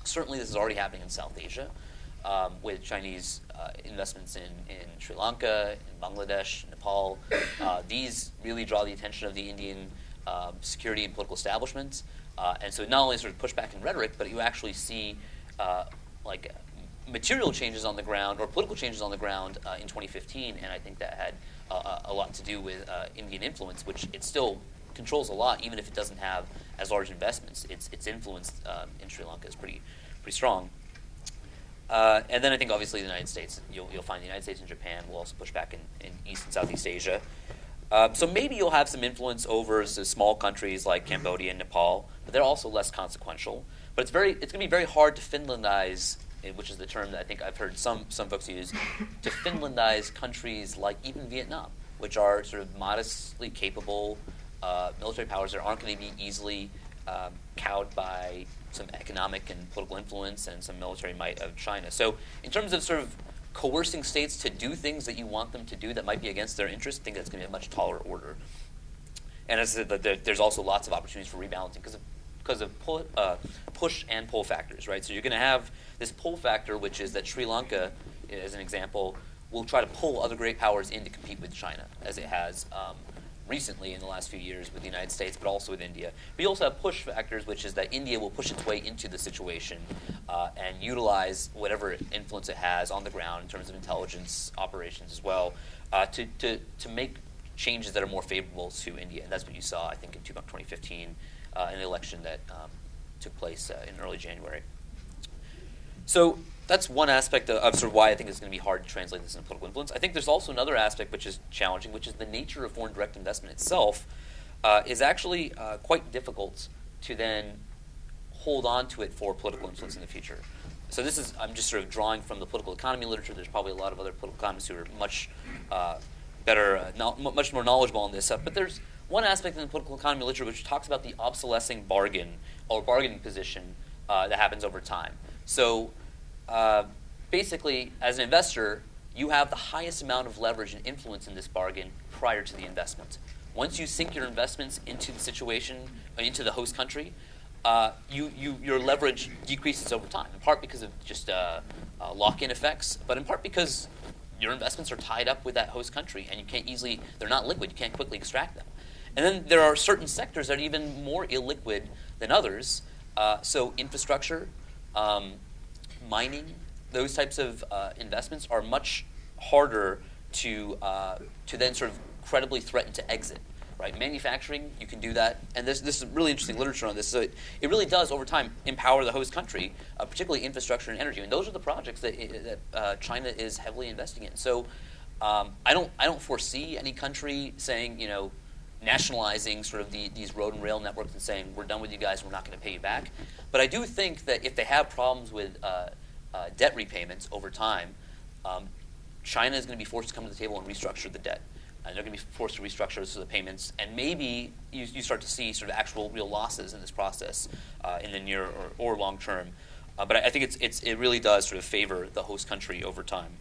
Certainly, this is already happening in South Asia with Chinese investments in Sri Lanka, in Bangladesh, Nepal. These really draw the attention of the Indian security and political establishments. And so not only sort of pushback in rhetoric, but you actually see material changes on the ground or political changes on the ground in 2015. And I think that had a lot to do with Indian influence, which it still controls a lot, even if it doesn't have as large investments. Its influence in Sri Lanka is pretty strong. And then I think obviously the United States, you'll find the United States and Japan will also push back in East and Southeast Asia. So maybe you'll have some influence over small countries like Cambodia and Nepal, but they're also less consequential. But it's going to be very hard to Finlandize, which is the term that I think I've heard some folks use, to Finlandize countries like even Vietnam, which are sort of modestly capable military powers that aren't going to be easily cowed by some economic and political influence and some military might of China. So in terms of sort of coercing states to do things that you want them to do that might be against their interests, I think that's going to be a much taller order. And as I said, there's also lots of opportunities for rebalancing because of push and pull factors, right? So you're going to have this pull factor, which is that Sri Lanka, as an example, will try to pull other great powers in to compete with China, as it has recently in the last few years with the United States, but also with India. But you also have push factors, which is that India will push its way into the situation and utilize whatever influence it has on the ground in terms of intelligence operations as well to make changes that are more favorable to India. And that's what you saw, I think, in 2015 in the election that took place in early January. So that's one aspect of sort of why I think it's going to be hard to translate this into political influence. I think there's also another aspect which is challenging, which is the nature of foreign direct investment itself is actually quite difficult to then hold on to it for political influence in the future. So I'm just sort of drawing from the political economy literature. There's probably a lot of other political economists who are much much more knowledgeable on this stuff. But there's one aspect in the political economy literature which talks about the obsolescing bargain or bargaining position that happens over time. So basically, as an investor, you have the highest amount of leverage and influence in this bargain prior to the investment. Once you sink your investments into the situation, into the host country, your leverage decreases over time, in part because of just lock-in effects, but in part because your investments are tied up with that host country, and they're not liquid, you can't quickly extract them. And then there are certain sectors that are even more illiquid than others, so infrastructure, mining, those types of investments are much harder to then sort of credibly threaten to exit. Right, manufacturing, you can do that, and this is really interesting literature on this. So it really does over time empower the host country, particularly infrastructure and energy, and those are the projects that China is heavily investing in. So I don't foresee any country saying nationalizing sort of these road and rail networks and saying we're done with you guys, we're not going to pay you back. But I do think that if they have problems with debt repayments over time, China is going to be forced to come to the table and restructure the debt. And they're going to be forced to restructure the payments, and maybe you start to see sort of actual real losses in this process in the near or long term. But I think it really does sort of favor the host country over time.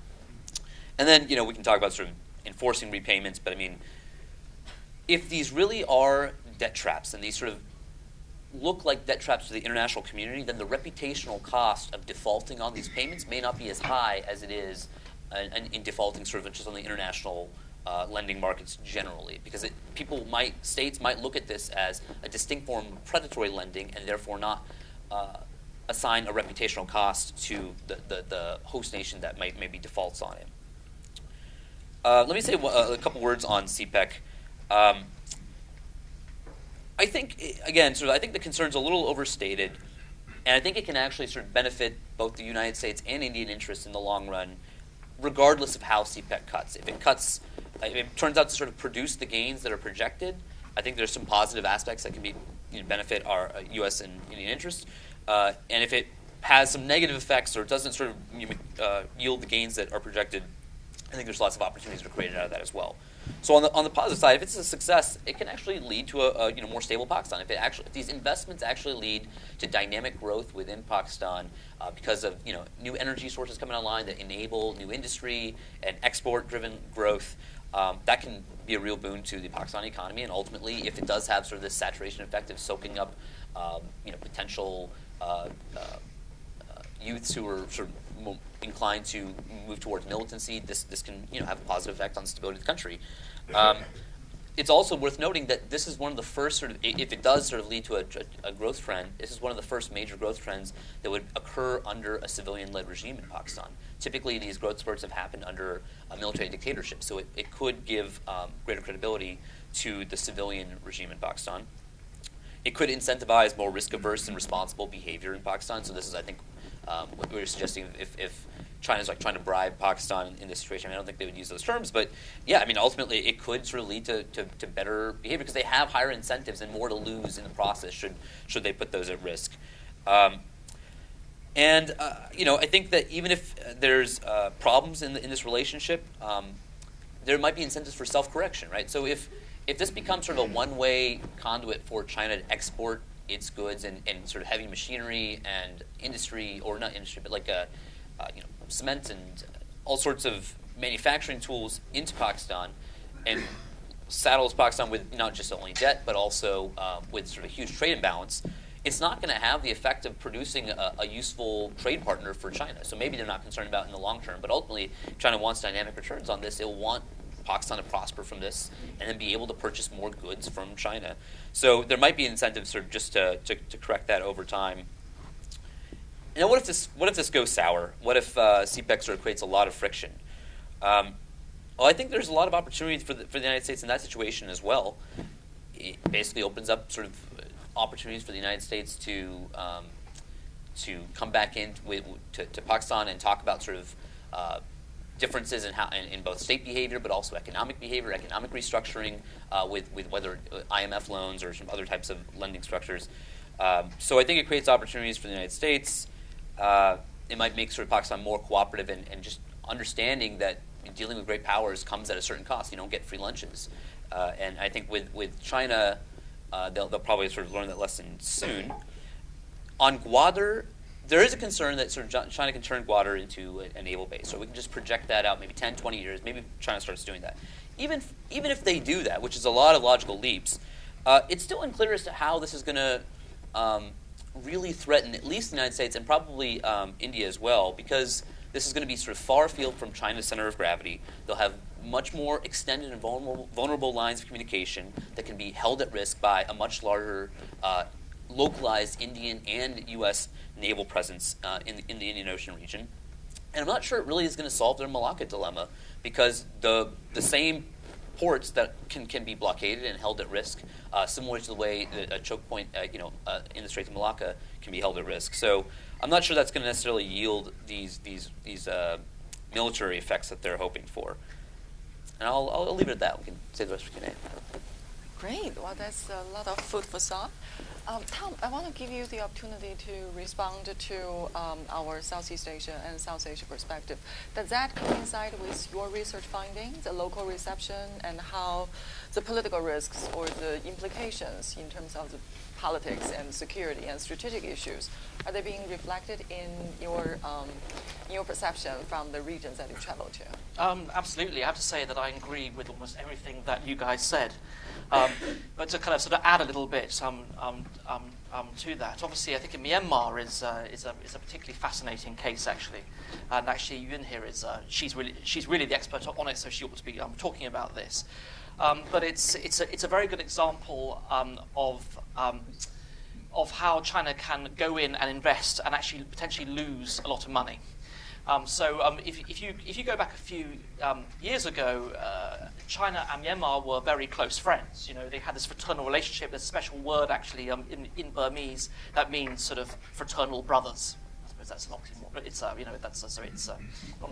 And then we can talk about sort of enforcing repayments, but I mean, if these really are debt traps and these sort of look like debt traps to the international community, then the reputational cost of defaulting on these payments may not be as high as it is in defaulting sort of just on the international lending markets generally, because states might look at this as a distinct form of predatory lending and therefore not assign a reputational cost to the host nation that maybe defaults on it. Let me say a couple words on CPEC. I think, again, I think the concern's a little overstated, and I think it can actually sort of benefit both the United States and Indian interests in the long run, regardless of how CPEC cuts. If it turns out to sort of produce the gains that are projected, I think there's some positive aspects that can benefit our U.S. and Indian interests. And if it has some negative effects or doesn't sort of yield the gains that are projected, I think there's lots of opportunities that are created out of that as well. So on the positive side, if it's a success, it can actually lead to a more stable Pakistan. If these investments actually lead to dynamic growth within Pakistan because of new energy sources coming online that enable new industry and export-driven growth, that can be a real boon to the Pakistani economy. And ultimately, if it does have sort of this saturation effect of soaking up potential youths who are sort of inclined to move towards militancy, this can have a positive effect on the stability of the country. It's also worth noting that this is one of the first if it does sort of lead to a growth trend, this is one of the first major growth trends that would occur under a civilian-led regime in Pakistan. Typically, these growth spurts have happened under a military dictatorship, so it could give greater credibility to the civilian regime in Pakistan. It could incentivize more risk-averse and responsible behavior in Pakistan. So this is, I think, what we were suggesting. If China's trying to bribe Pakistan in this situation, I don't think they would use those terms, but yeah, ultimately it could sort of lead to better behavior because they have higher incentives and more to lose in the process should they put those at risk. I think that even if there's problems in this relationship, there might be incentives for self-correction, right? So if this becomes sort of a one-way conduit for China to export its goods and sort of heavy machinery and industry, or not industry, but like cement and all sorts of manufacturing tools into Pakistan, and saddles Pakistan with not just only debt, but also with sort of a huge trade imbalance, it's not going to have the effect of producing a useful trade partner for China. So maybe they're not concerned about it in the long term, but ultimately China wants dynamic returns on this. It'll want Pakistan to prosper from this and then be able to purchase more goods from China. So there might be incentives sort of just to correct that over time. Now, what if this goes sour? What if CPEC sort of creates a lot of friction? Well, I think there's a lot of opportunities for the United States in that situation as well. It basically opens up sort of opportunities for the United States to come back to Pakistan and talk about sort of differences in both state behavior, but also economic behavior, economic restructuring with whether IMF loans or some other types of lending structures. So I think it creates opportunities for the United States. It might make sort of Pakistan more cooperative and just understanding that dealing with great powers comes at a certain cost. You don't get free lunches. And I think with China, they'll probably sort of learn that lesson soon. On Gwadar, there is a concern that sort of China can turn Gwadar into a naval base. So we can just project that out maybe 10, 20 years. Maybe China starts doing that. Even if they do that, which is a lot of logical leaps, it's still unclear as to how this is going to really threaten at least the United States and probably India as well, because this is going to be sort of far afield from China's center of gravity. They'll have much more extended and vulnerable lines of communication that can be held at risk by a much larger localized Indian and U.S. naval presence in the Indian Ocean region. And I'm not sure it really is going to solve their Malacca dilemma, because the same ports that can be blockaded and held at risk, similar to the way that a choke point in the Straits of Malacca can be held at risk. So I'm not sure that's going to necessarily yield these military effects that they're hoping for. And I'll leave it at that. We can save the rest for Q&A. Great. Well, that's a lot of food for thought. Tom, I want to give you the opportunity to respond to our Southeast Asia and South Asia perspective. Does that coincide with your research findings, the local reception, and how the political risks or the implications in terms of the politics and security and strategic issues, are they being reflected in your perception from the regions that you travel to? Absolutely. I have to say that I agree with almost everything that you guys said. But to kind of sort of add a little bit to that, obviously, I think Myanmar is a particularly fascinating case, actually. And actually, Yun here is she's really the expert on it, so she ought to be talking about this. But it's a very good example of how China can go in and invest and actually potentially lose a lot of money. If you go back a few years ago, China and Myanmar were very close friends. You know, they had this fraternal relationship. There's a special word actually in Burmese that means sort of fraternal brothers. I suppose that's an oxymoron. It's not an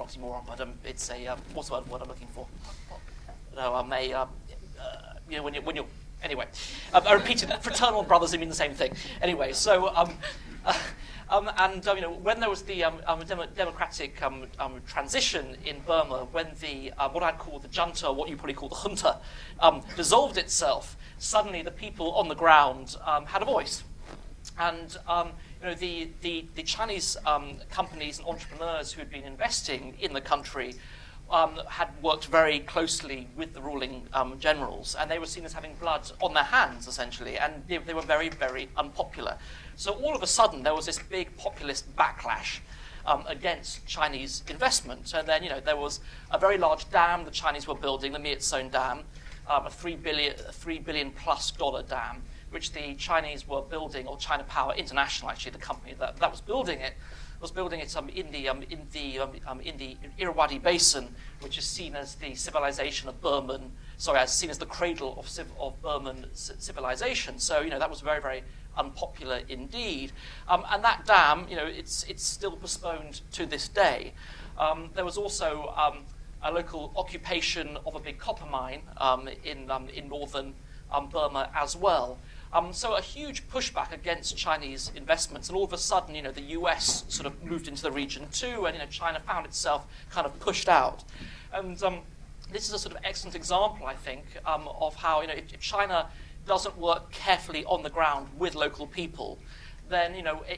oxymoron, but it's a what's the word I'm looking for? No, anyway, I repeated that. Fraternal brothers mean the same thing. Anyway, so when there was the democratic transition in Burma, when the what I'd call the junta, what you probably call the junta, dissolved itself, suddenly the people on the ground had a voice, and the Chinese companies and entrepreneurs who had been investing in the country had worked very closely with the ruling generals, and they were seen as having blood on their hands, essentially, and they were very, very unpopular. So all of a sudden, there was this big populist backlash against Chinese investment. And then, there was a very large dam the Chinese were building, the Myitsone Dam, a $3 billion plus dam, which the Chinese were building, or China Power International, actually, the company that was building it, in the Irrawaddy Basin, which is seen as the civilization of Burman. Seen as the cradle of Burman civilization. So that was very, very unpopular indeed. And that dam, it's still postponed to this day. There was also a local occupation of a big copper mine in northern Burma as well. So a huge pushback against Chinese investments, and all of a sudden, the US sort of moved into the region too, and China found itself kind of pushed out. And this is a sort of excellent example, I think, of how if China doesn't work carefully on the ground with local people, then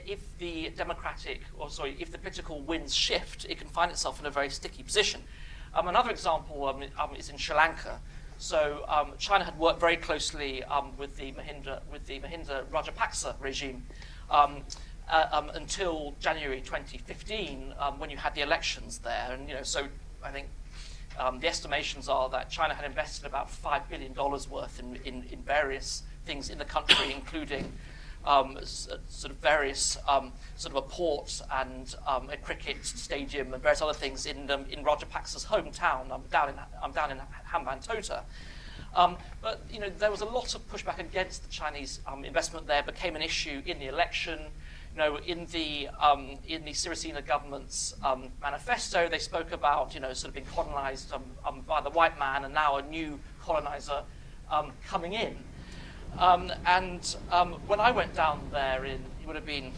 if the political winds shift, it can find itself in a very sticky position. Another example is in Sri Lanka. So China had worked very closely with the Mahinda Rajapaksa regime until January 2015, when you had the elections there. And so I think the estimations are that China had invested about $5 billion worth in various things in the country, including sort of various sort of a port and a cricket stadium and various other things in Rajapaksa's hometown, down in Hambantota. But there was a lot of pushback against the Chinese investment there. Became an issue in the election. In the Sirisena government's manifesto, they spoke about sort of being colonized by the white man, and now a new colonizer coming in. When I went down there it would have been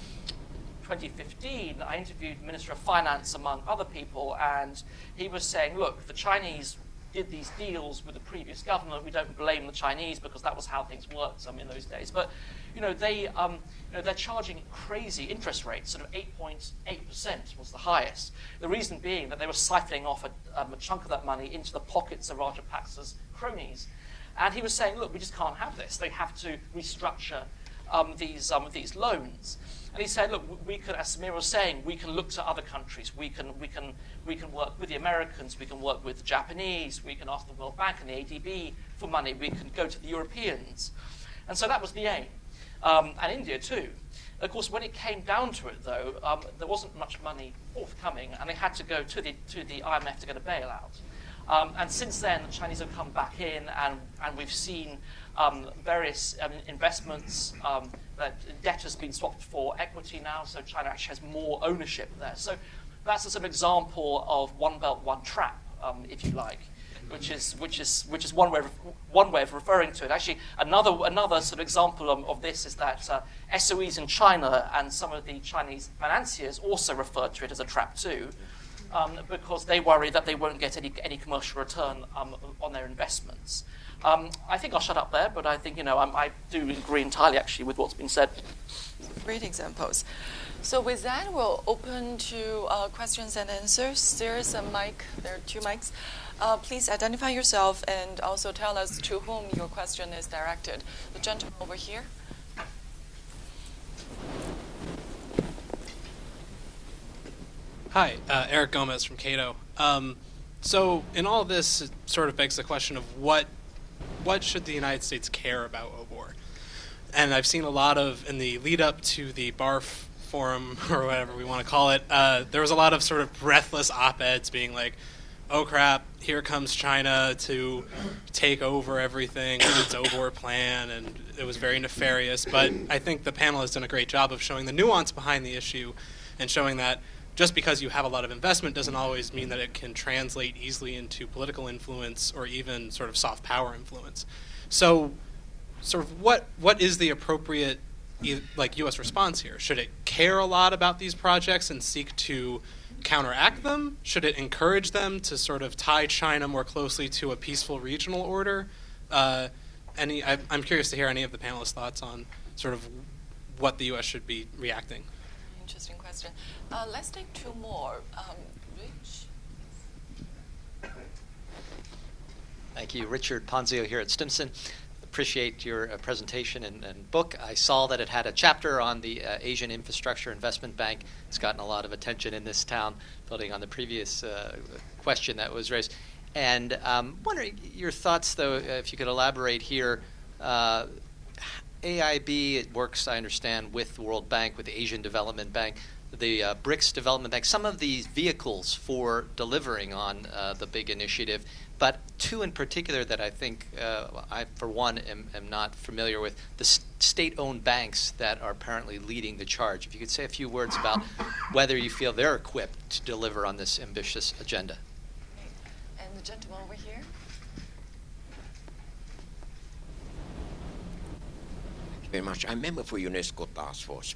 2015, I interviewed the Minister of Finance, among other people, and he was saying, look, the Chinese did these deals with the previous government. We don't blame the Chinese because that was how things worked in those days. But they're charging crazy interest rates, sort of 8.8% was the highest. The reason being that they were siphoning off a chunk of that money into the pockets of Rajapaksa's cronies. And he was saying, look, we just can't have this. They have to restructure these loans. And he said, look, we can, as Samir was saying, we can look to other countries. We can work with the Americans. We can work with the Japanese. We can ask the World Bank and the ADB for money. We can go to the Europeans. And so that was the aim. And India too. Of course, when it came down to it, though, there wasn't much money forthcoming, and they had to go to the IMF to get a bailout. And since then, the Chinese have come back in, and we've seen various investments. That debt has been swapped for equity now, so China actually has more ownership there. So that's a sort of example of one belt, one trap, if you like, which is one way of referring to it. Actually, another sort of example of this is that SOEs in China and some of the Chinese financiers also refer to it as a trap too. Because they worry that they won't get any commercial return on their investments. I think I'll shut up there, but I think I do agree entirely actually with what's been said. Great examples. So with that, we'll open to questions and answers. There is a mic. There are 2 mics. Please identify yourself and also tell us to whom your question is directed. The gentleman over here. Hi, Eric Gomez from Cato. So in all of this, it sort of begs the question of what should the United States care about OBOR? And I've seen a lot of, in the lead up to the BARF forum, or whatever we want to call it, there was a lot of sort of breathless op-eds being like, oh crap, here comes China to take over everything with its OBOR plan, and it was very nefarious. But I think the panel has done a great job of showing the nuance behind the issue and showing that just because you have a lot of investment doesn't always mean that it can translate easily into political influence or even sort of soft power influence. So sort of what is the appropriate U.S. response here? Should it care a lot about these projects and seek to counteract them? Should it encourage them to sort of tie China more closely to a peaceful regional order? I'm curious to hear any of the panelists' thoughts on sort of what the U.S. should be reacting. Interesting question. Let's take 2 more. Rich? Thank you. Richard Ponzio here at Stimson. Appreciate your presentation and book. I saw that it had a chapter on the Asian Infrastructure Investment Bank. It's gotten a lot of attention in this town, building on the previous question that was raised. And wondering your thoughts, though, if you could elaborate here. AIB, it works, I understand, with the World Bank, with the Asian Development Bank, the BRICS Development Bank, some of these vehicles for delivering on the big initiative, but 2 in particular that I think I, for one, am not familiar with, the state-owned banks that are apparently leading the charge. If you could say a few words about whether you feel they're equipped to deliver on this ambitious agenda. And the gentleman over here. Very much. I'm a member for UNESCO Task Force.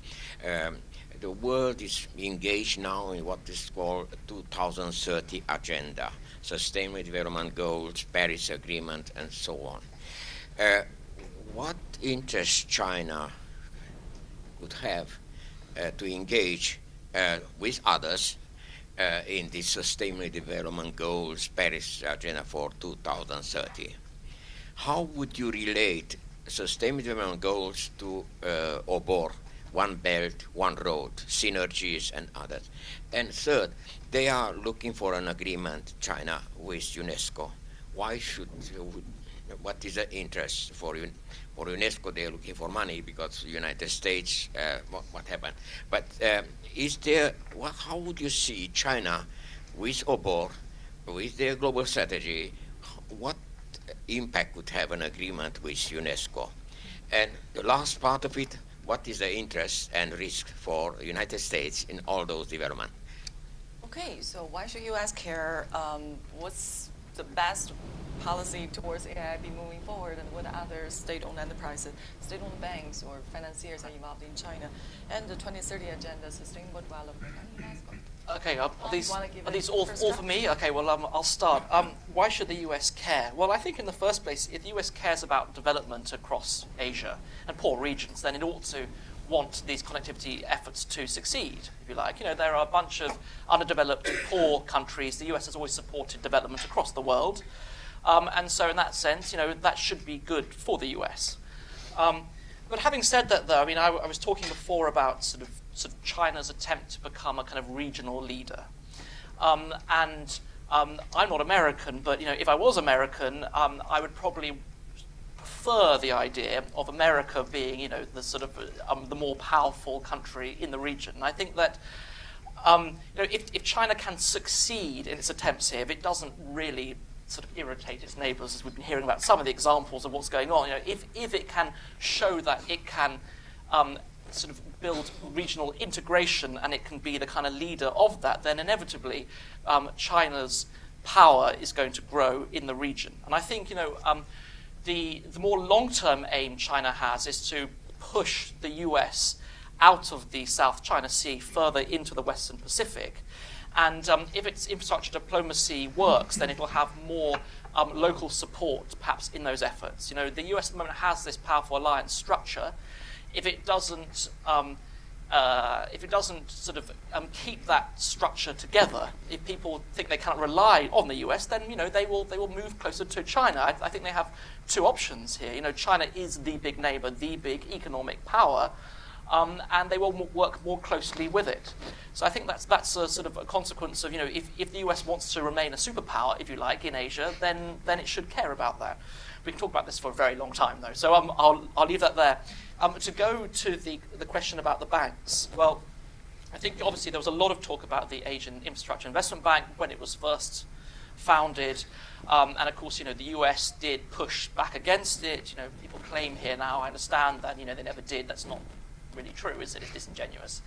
The world is engaged now in what is called 2030 Agenda, Sustainable Development Goals, Paris Agreement, and so on. What interest China would have to engage with others in the Sustainable Development Goals, Paris Agenda for 2030? How would you relate Sustainable Development Goals to OBOR, One Belt, One Road, synergies and others? And third, they are looking for an agreement, China, with UNESCO. What is the interest for UNESCO? They are looking for money because the United States, what happened? But how would you see China with OBOR, with their global strategy? What impact would have an agreement with UNESCO? And the last part of it, what is the interest and risk for the United States in all those developments? Okay, so why should U.S. care? What's the best policy towards AIB moving forward, and what other state-owned enterprises, state-owned banks or financiers are involved in China? And the 2030 Agenda, Sustainable Development. Okay, are these all for me? Okay, well, I'll start. Why should the U.S. care? Well, I think in the first place, if the U.S. cares about development across Asia and poor regions, then it ought to want these connectivity efforts to succeed, if you like. You know, there are a bunch of underdeveloped, poor countries. The U.S. has always supported development across the world. And so in that sense, you know, that should be good for the U.S. But having said that, though, I mean, I was talking before about sort of China's attempt to become a kind of regional leader. I'm not American, but, you know, if I was American, I would probably prefer the idea of America being, you know, the sort of the more powerful country in the region. And I think that, you know, if China can succeed in its attempts here, if it doesn't really sort of irritate its neighbours, as we've been hearing about some of the examples of what's going on, you know, if it can show that it can sort of build regional integration and it can be the kind of leader of that, then inevitably China's power is going to grow in the region. And I think, you know, the more long-term aim China has is to push the US out of the South China Sea further into the Western Pacific. And if its infrastructure diplomacy works, then it will have more local support, perhaps, in those efforts. You know, the US at the moment has this powerful alliance structure. If it doesn't if it doesn't sort of keep that structure together, if people think they can't rely on the US, then they will move closer to China. I think they have two options here. China is the big neighbor, the big economic power, and they will work more closely with it. So I think that's a sort of a consequence of if the US wants to remain a superpower, if you like, in Asia, then it should care about that. We can talk about this for a very long time, though. So I'll leave that there. To go to the question about the banks, well, I think obviously there was a lot of talk about the Asian Infrastructure Investment Bank when it was first founded. And of course, the US did push back against it. People claim here now, I understand that, they never did. That's not really true, is it? It's disingenuous.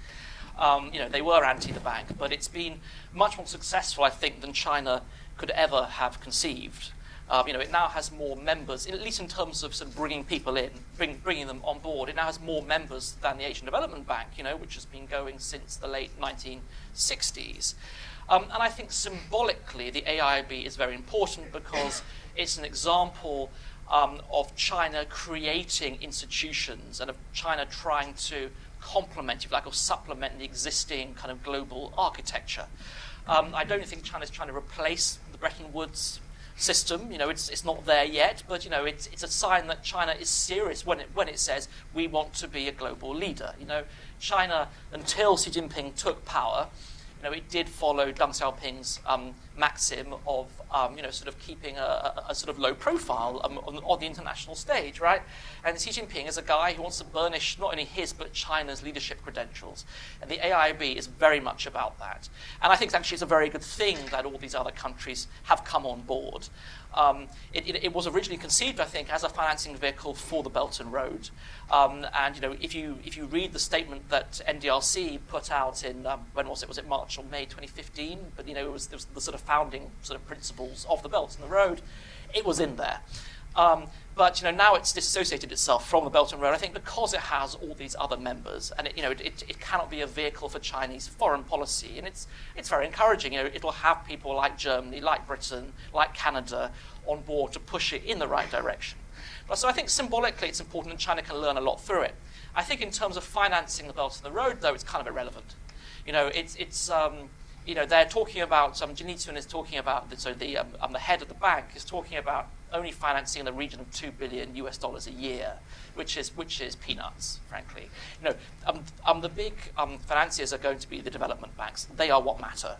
They were anti the bank, but it's been much more successful, I think, than China could ever have conceived. It now has more members, at least in terms of sort of bringing people in, bringing them on board. It now has more members than the Asian Development Bank, which has been going since the late 1960s. And I think symbolically, the AIIB is very important because it's an example of China creating institutions and of China trying to complement, if you like, or supplement the existing kind of global architecture. I don't think China's trying to replace the Bretton Woods system. It's not there yet, but it's a sign that China is serious when it says we want to be a global leader. China, until Xi Jinping took power, it did follow Deng Xiaoping's maxim of sort of keeping a sort of low profile on the international stage, right? And Xi Jinping is a guy who wants to burnish not only his but China's leadership credentials. And the AIIB is very much about that. And I think actually it's a very good thing that all these other countries have come on board. It was originally conceived, I think, as a financing vehicle for the Belt and Road. And if you read the statement that NDRC put out in when was it? Was it March or May 2015? But it was the sort of founding sort of principles of the Belt and the Road. It was in there. But now it's disassociated itself from the Belt and Road, I think, because it has all these other members, and it cannot be a vehicle for Chinese foreign policy, and it's very encouraging. It'll have people like Germany, like Britain, like Canada on board to push it in the right direction. But so I think symbolically it's important, and China can learn a lot through it. I think in terms of financing the Belt and the Road, though, it's kind of irrelevant. They're talking about, Janitsun is talking about, the head of the bank is talking about only financing in the region of $2 billion a year, which is peanuts, frankly. The big financiers are going to be the development banks. They are what matter.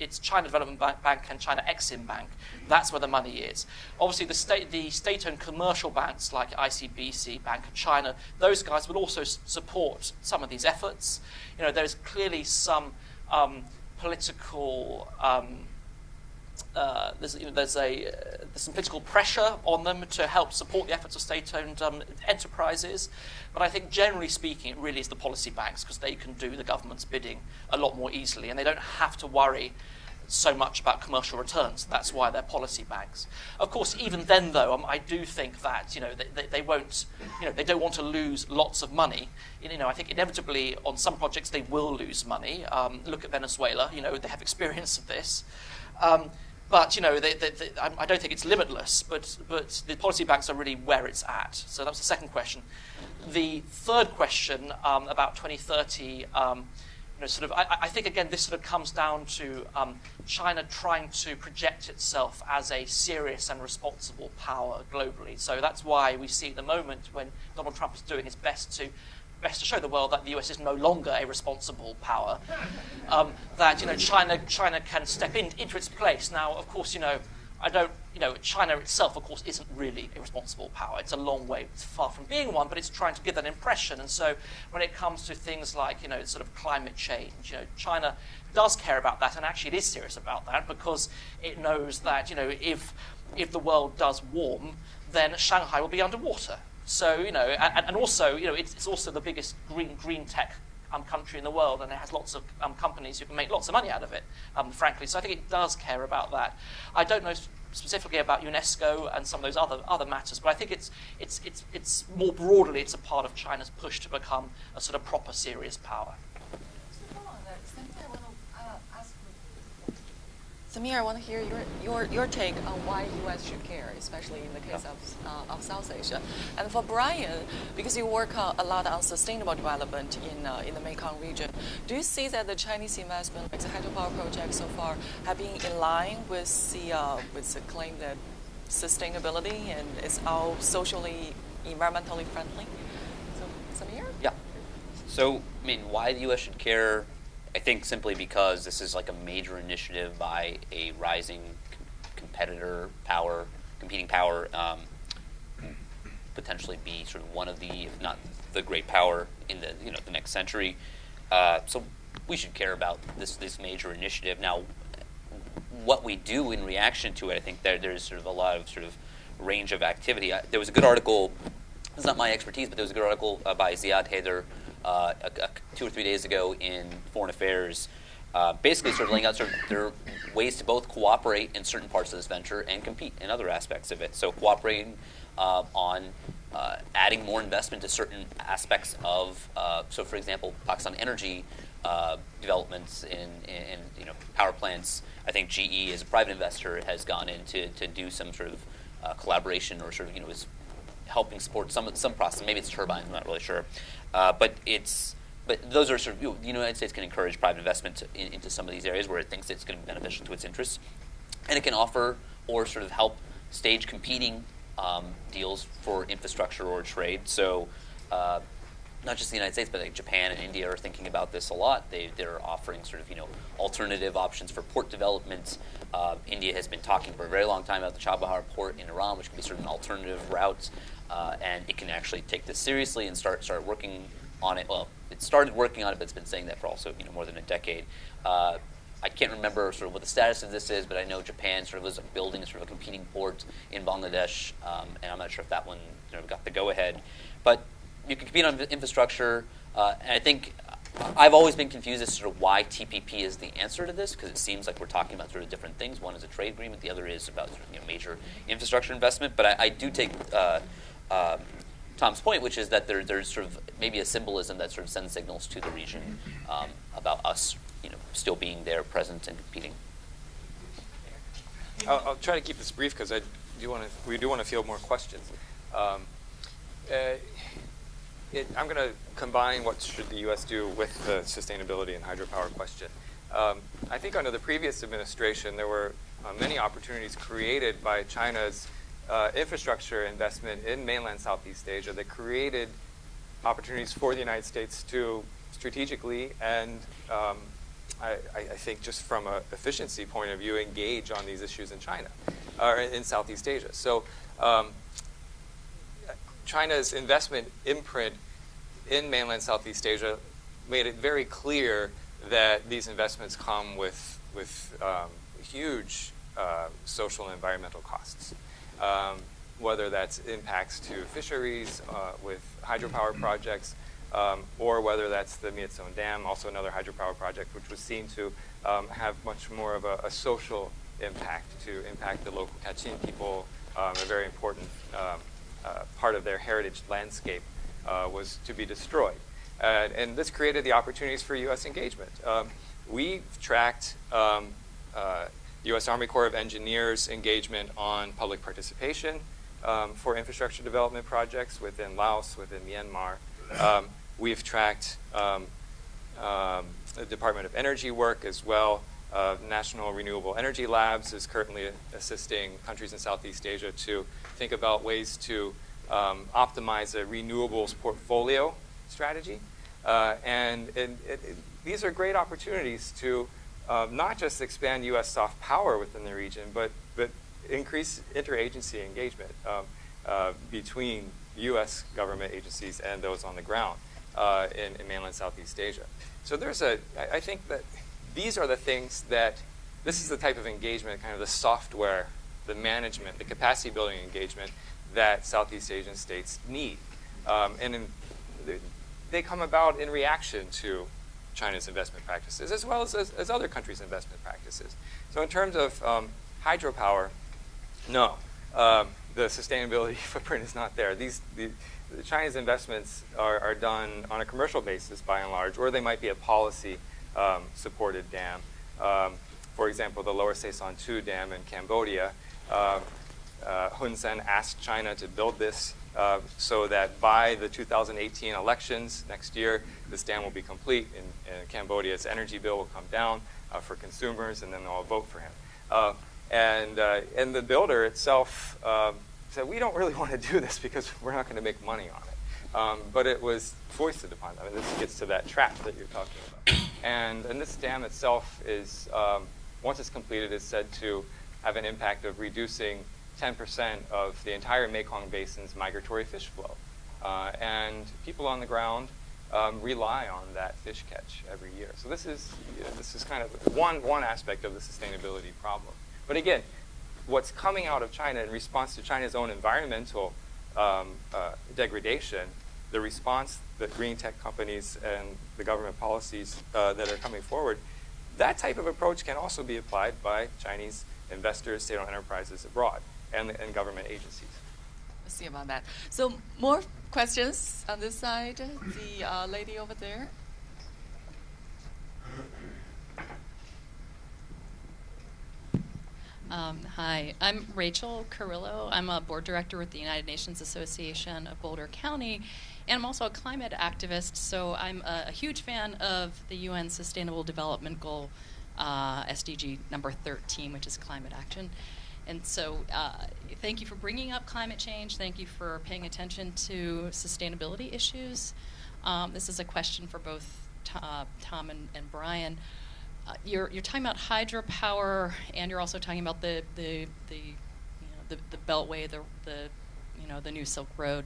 It's China Development Bank and China Exim Bank. That's where the money is. Obviously, the state-owned commercial banks like ICBC, Bank of China, those guys will also support some of these efforts. There's clearly some political there's some political pressure on them to help support the efforts of state-owned enterprises, but I think generally speaking it really is the policy banks, because they can do the government's bidding a lot more easily and they don't have to worry so much about commercial returns. That's why they're policy banks. Of course, even then though, I do think that they won't, they don't want to lose lots of money. I think inevitably on some projects they will lose money. Look at Venezuela. They have experience of this. But I don't think it's limitless. But the policy banks are really where it's at. So that was the second question. The third question about 2030. I think again this sort of comes down to China trying to project itself as a serious and responsible power globally. So that's why we see at the moment when Donald Trump is doing his best to show the world that the US is no longer a responsible power, that China can step into its place. Now, of course, China itself, of course, isn't really a responsible power. It's a long way far from being one, but it's trying to give that impression. And so when it comes to things like, sort of climate change, China does care about that, and actually it is serious about that, because it knows that, if the world does warm, then Shanghai will be underwater. So, and also, it's also the biggest green tech country in the world, and it has lots of companies who can make lots of money out of it, frankly. So I think it does care about that. I don't know specifically about UNESCO and some of those other matters, but I think it's more broadly, it's a part of China's push to become a sort of proper, serious power. So Samir, I want to hear your take on why U.S. should care, especially in the case of South Asia. And for Brian, because you work a lot on sustainable development in the Mekong region, do you see that the Chinese investment, like the hydropower projects so far, have been in line with the claim that sustainability and it's all socially, environmentally friendly? So, Samir? Yeah. So, I mean, why the U.S. should care? I think simply because this is like a major initiative by a rising competing power, potentially be sort of one of the, if not the great power in the next century. So we should care about this major initiative. Now, what we do in reaction to it, I think there's sort of a lot of sort of range of activity. There was a good article. It's not my expertise, but there was a good article by Ziad Haider 2 or 3 days ago in Foreign Affairs, basically sort of laying out sort of there are ways to both cooperate in certain parts of this venture and compete in other aspects of it. So cooperating on adding more investment to certain aspects of, so for example, Pakistan energy developments in power plants. I think GE as a private investor has gone in to do some sort of collaboration or sort of is helping support some process. Maybe it's turbines. I'm not really sure. But those are sort of the United States can encourage private investment into some of these areas where it thinks it's going to be beneficial to its interests, and it can offer or sort of help stage competing deals for infrastructure or trade. So not just the United States, but like Japan and India are thinking about this a lot. They're offering sort of alternative options for port development. India has been talking for a very long time about the Chabahar port in Iran, which can be sort of an alternative route. And it can actually take this seriously and start working on it. Well, it started working on it, but it's been saying that for also more than a decade. I can't remember sort of what the status of this is, but I know Japan sort of was building sort of a competing port in Bangladesh, and I'm not sure if that one got the go-ahead. But you can compete on infrastructure, and I think I've always been confused as to sort of why TPP is the answer to this, because it seems like we're talking about sort of different things. One is a trade agreement, the other is about sort of, major infrastructure investment. But I do take Tom's point, which is that there's sort of maybe a symbolism that sort of sends signals to the region about us, still being there, present, and competing. I'll try to keep this brief because we do want to field more questions. I'm going to combine what should the U.S. do with the sustainability and hydropower question. I think under the previous administration, there were many opportunities created by China's infrastructure investment in mainland Southeast Asia that created opportunities for the United States to strategically and I think just from an efficiency point of view, engage on these issues in China, or in Southeast Asia. So China's investment imprint in mainland Southeast Asia made it very clear that these investments come with huge social and environmental costs, whether that's impacts to fisheries with hydropower projects, or whether that's the Myetzone Dam, also another hydropower project, which was seen to have much more of a social impact, to impact the local Kachin people. A very important part of their heritage landscape was to be destroyed. And this created the opportunities for U.S. engagement. We've tracked U.S. Army Corps of Engineers engagement on public participation for infrastructure development projects within Laos, within Myanmar. We've tracked the Department of Energy work as well. National Renewable Energy Labs is currently assisting countries in Southeast Asia to think about ways to optimize a renewables portfolio strategy. And these are great opportunities to not just expand U.S. soft power within the region, but increase interagency engagement between U.S. government agencies and those on the ground in mainland Southeast Asia. So I think that these are the things this is the type of engagement, kind of the software, the management, the capacity building engagement that Southeast Asian states need. They come about in reaction to China's investment practices, as well as other countries' investment practices. So in terms of hydropower, no. The sustainability footprint is not there. The Chinese investments are done on a commercial basis by and large, or they might be a policy supported dam. For example, the Lower Saison 2 dam in Cambodia, Hun Sen asked China to build this so that by the 2018 elections next year, this dam will be complete, and Cambodia's energy bill will come down for consumers, and then they'll all vote for him. And the builder itself said, we don't really want to do this because we're not going to make money on it. But it was foisted upon them. And this gets to that trap that you're talking about. And this dam itself is, once it's completed, is said to have an impact of reducing 10% of the entire Mekong Basin's migratory fish flow. And people on the ground rely on that fish catch every year. So this is kind of one aspect of the sustainability problem. But again, what's coming out of China in response to China's own environmental degradation, the response that green tech companies and the government policies that are coming forward, that type of approach can also be applied by Chinese investors, state-owned enterprises abroad, and government agencies. Let's see about that. So more questions on this side. The lady over there. Hi, I'm Rachel Carrillo. I'm a board director with the United Nations Association of Boulder County, and I'm also a climate activist, so I'm a huge fan of the UN Sustainable Development Goal, SDG number 13, which is climate action. And so thank you for bringing up climate change. Thank you for paying attention to sustainability issues. This is a question for both Tom and Brian. You're talking about hydropower, and you're also talking about the beltway, the new Silk Road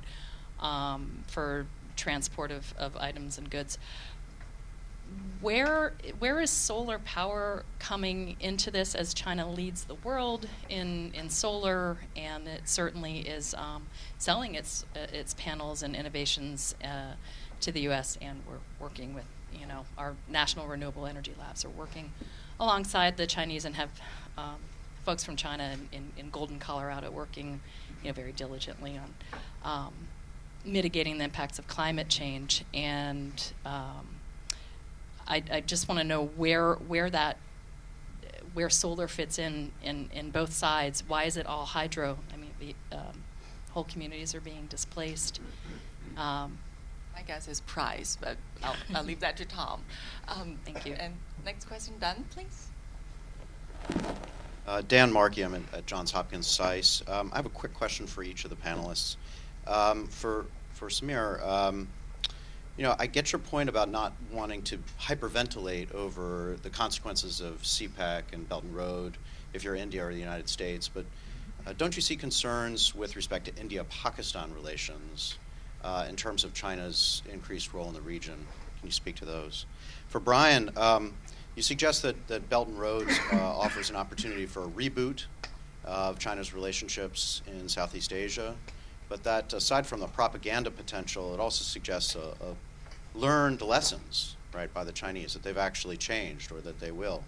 for transport of items and goods. Where is solar power coming into this as China leads the world in solar, and it certainly is selling its panels and innovations to the U.S., and we're working with, our national renewable energy labs are working alongside the Chinese and have folks from China in Golden, Colorado working very diligently on mitigating the impacts of climate change. And I just want to know where solar fits in both sides. Why is it all hydro? I mean, whole communities are being displaced. My guess is price, but I'll leave that to Tom. Thank you. And next question, Dan, please. Dan Markey, I'm at Johns Hopkins SAIS. I have a quick question for each of the panelists. For Samir, I get your point about not wanting to hyperventilate over the consequences of CPEC and Belt and Road if you're India or the United States, but don't you see concerns with respect to India-Pakistan relations in terms of China's increased role in the region? Can you speak to those? For Brian, you suggest that Belt and Road offers an opportunity for a reboot of China's relationships in Southeast Asia, but that aside from the propaganda potential, it also suggests learned lessons, right, by the Chinese, that they've actually changed or that they will.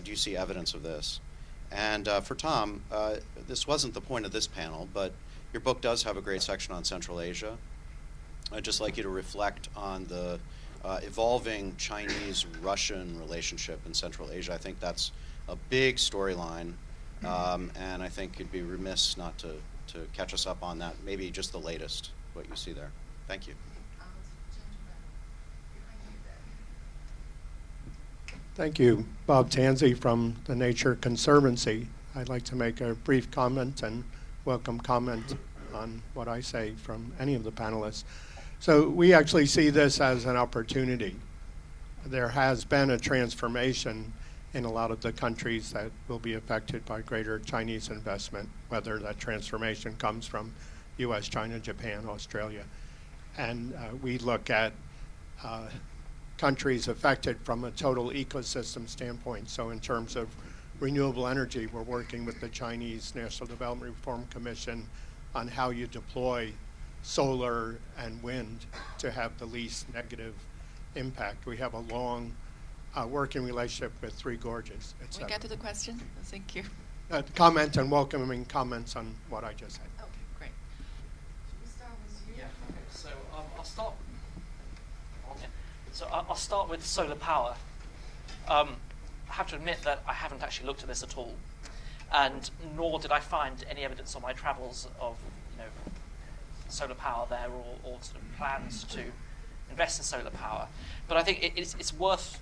Do you see evidence of this? And for Tom, this wasn't the point of this panel, but your book does have a great section on Central Asia. I'd just like you to reflect on the evolving Chinese-Russian relationship in Central Asia. I think that's a big storyline, and I think you'd be remiss not to catch us up on that, maybe just the latest, what you see there. Thank you. Thank you. Bob Tansey from the Nature Conservancy. I'd like to make a brief comment and welcome comment on what I say from any of the panelists. So we actually see this as an opportunity. There has been a transformation in a lot of the countries that will be affected by greater Chinese investment, whether that transformation comes from US, China, Japan, Australia. And we look at countries affected from a total ecosystem standpoint. So in terms of renewable energy, we're working with the Chinese National Development Reform Commission on how you deploy solar and wind to have the least negative impact. We have a long working relationship with Three Gorges, et cetera. We get to the question? Thank you. Comment and welcoming comments on what I just said. Okay, great. Should we start with you? Yeah, okay. So I'll start. So I'll start with solar power. have to admit that I haven't actually looked at this at all, and nor did I find any evidence on my travels of solar power there, or sort of plans to invest in solar power. But I think it's worth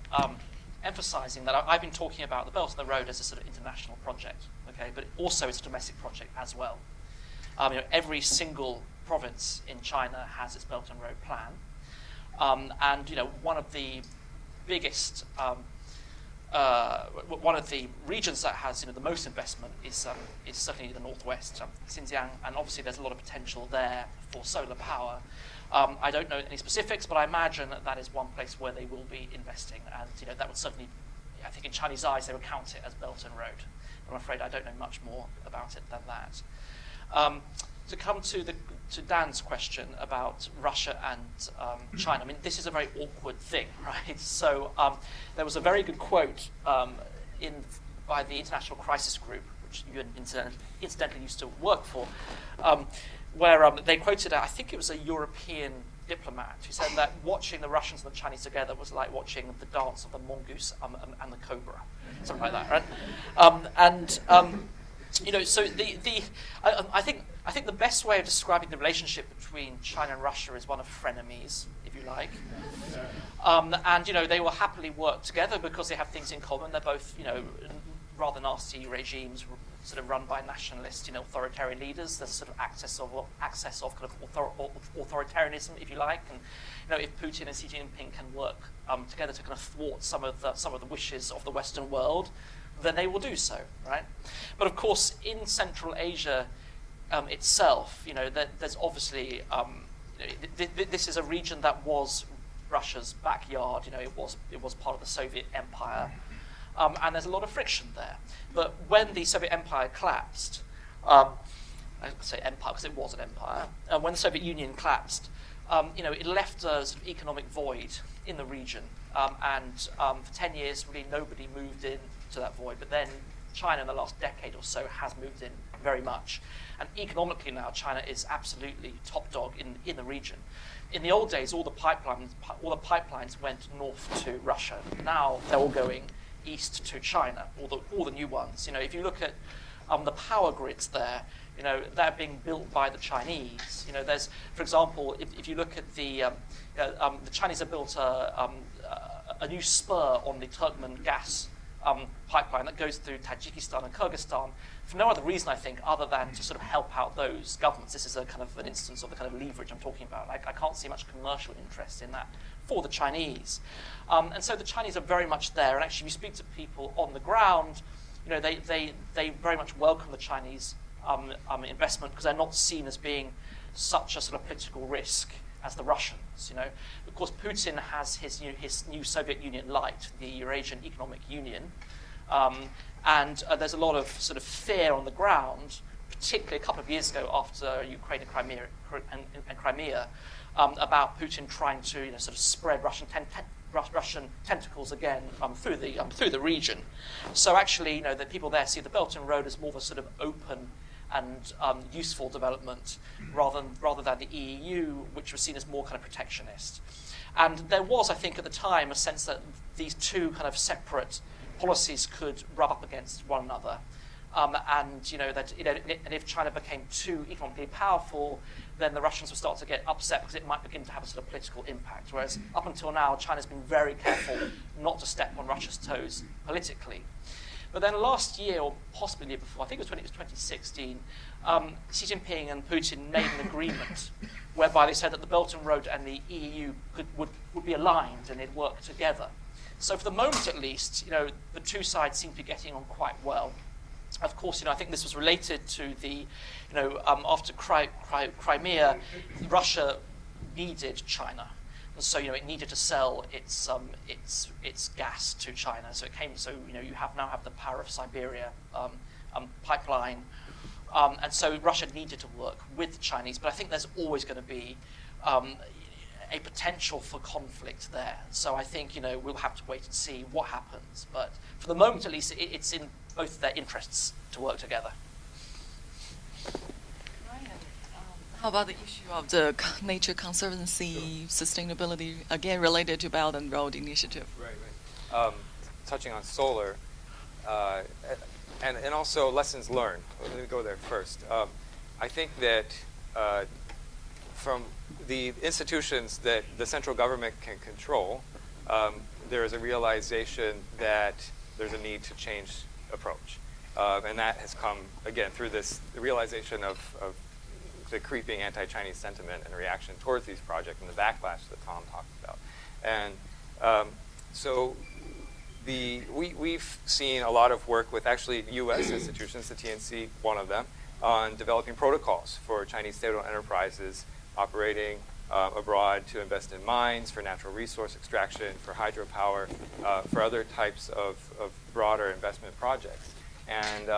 emphasizing that I've been talking about the Belt and the Road as a sort of international project, okay? But also it's a domestic project as well. Every single province in China has its Belt and Road plan, and one of the biggest, one of the regions that has the most investment is certainly the northwest, Xinjiang, and obviously there's a lot of potential there for solar power. I don't know any specifics, but I imagine that is one place where they will be investing, and that would certainly, I think in Chinese eyes, they would count it as Belt and Road. But I'm afraid I don't know much more about it than that. To come to Dan's question about Russia and China, I mean, this is a very awkward thing, right? So there was a very good quote by the International Crisis Group, which you incidentally used to work for, where they quoted, I think it was a European diplomat, who said that watching the Russians and the Chinese together was like watching the dance of the mongoose and the cobra, something like that, right? So I think the best way of describing the relationship between China and Russia is one of frenemies, if you like. They will happily work together because they have things in common. They're both, rather nasty regimes, sort of run by nationalist, authoritarian leaders. There's sort of access of kind of authoritarianism, if you like. And if Putin and Xi Jinping can work together to kind of thwart some of the wishes of the Western world, then they will do so, right? But of course, in Central Asia itself, there's obviously this is a region that was Russia's backyard. It was part of the Soviet Empire, and there's a lot of friction there. But when the Soviet Empire collapsed, I say empire because it was an empire, and when the Soviet Union collapsed, it left a sort of economic void in the region, and for 10 years, really nobody moved in to that void. But then China in the last decade or so has moved in very much. And economically now, China is absolutely top dog in the region. In the old days, all the pipelines went north to Russia. Now they're all going east to China, all the new ones. If you look at the power grids there, they're being built by the Chinese. There's, for example, if you look at the Chinese have built a new spur on the Turkmen gas pipeline that goes through Tajikistan and Kyrgyzstan for no other reason, I think, other than to sort of help out those governments. This is a kind of an instance of the kind of leverage I'm talking about. I can't see much commercial interest in that for the Chinese. And so the Chinese are very much there. And actually, if you speak to people on the ground, they very much welcome the Chinese investment because they're not seen as being such a sort of political risk as the Russians. Of course, Putin has his new Soviet Union light, the Eurasian Economic Union, and there's a lot of sort of fear on the ground, particularly a couple of years ago after Ukraine and Crimea, about Putin trying to sort of spread Russian tentacles again through the region. So actually, the people there see the Belt and Road as more of a sort of open and useful development rather than the EU, which was seen as more kind of protectionist. And there was, I think, at the time, a sense that these two kind of separate policies could rub up against one another. And if China became too economically powerful, then the Russians would start to get upset because it might begin to have a sort of political impact. Whereas up until now, China's been very careful not to step on Russia's toes politically. But then last year, or possibly the year before, I think it was 2016, Xi Jinping and Putin made an agreement whereby they said that the Belt and Road and the EU would be aligned and they'd work together. So for the moment, at least, the two sides seem to be getting on quite well. Of course, I think this was related to the, after Crimea, Russia needed China. And so, it needed to sell its gas to China. So it came. So you now have the Power of Siberia pipeline, and so Russia needed to work with the Chinese. But I think there's always going to be a potential for conflict there. So I think we'll have to wait and see what happens. But for the moment, at least, it's in both their interests to work together. How about the issue of the nature conservancy, sustainability, again related to Belt and Road Initiative? Right. touching on solar, and also lessons learned. Let me go there first. I think that from the institutions that the central government can control, there is a realization that there's a need to change approach. And that has come, again, through the realization of the creeping anti-Chinese sentiment and reaction towards these projects and the backlash that Tom talked about. And so we've seen a lot of work with actually U.S. institutions, the TNC, one of them, on developing protocols for Chinese state-owned enterprises operating abroad to invest in mines, for natural resource extraction, for hydropower, for other types of broader investment projects. And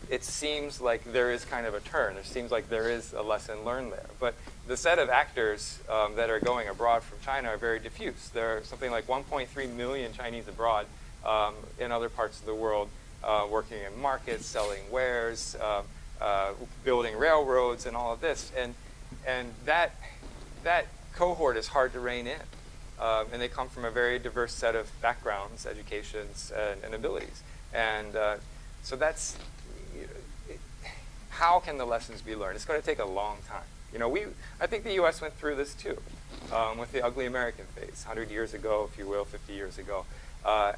it seems like there is kind of a turn. It seems like there is a lesson learned there. But the set of actors that are going abroad from China are very diffuse. There are something like 1.3 million Chinese abroad in other parts of the world working in markets, selling wares, building railroads, and all of this. And that cohort is hard to rein in. And they come from a very diverse set of backgrounds, educations, and abilities. And so that's, how can the lessons be learned? It's going to take a long time. I think the U.S. went through this too, with the ugly American phase, 100 years ago, if you will, 50 years ago.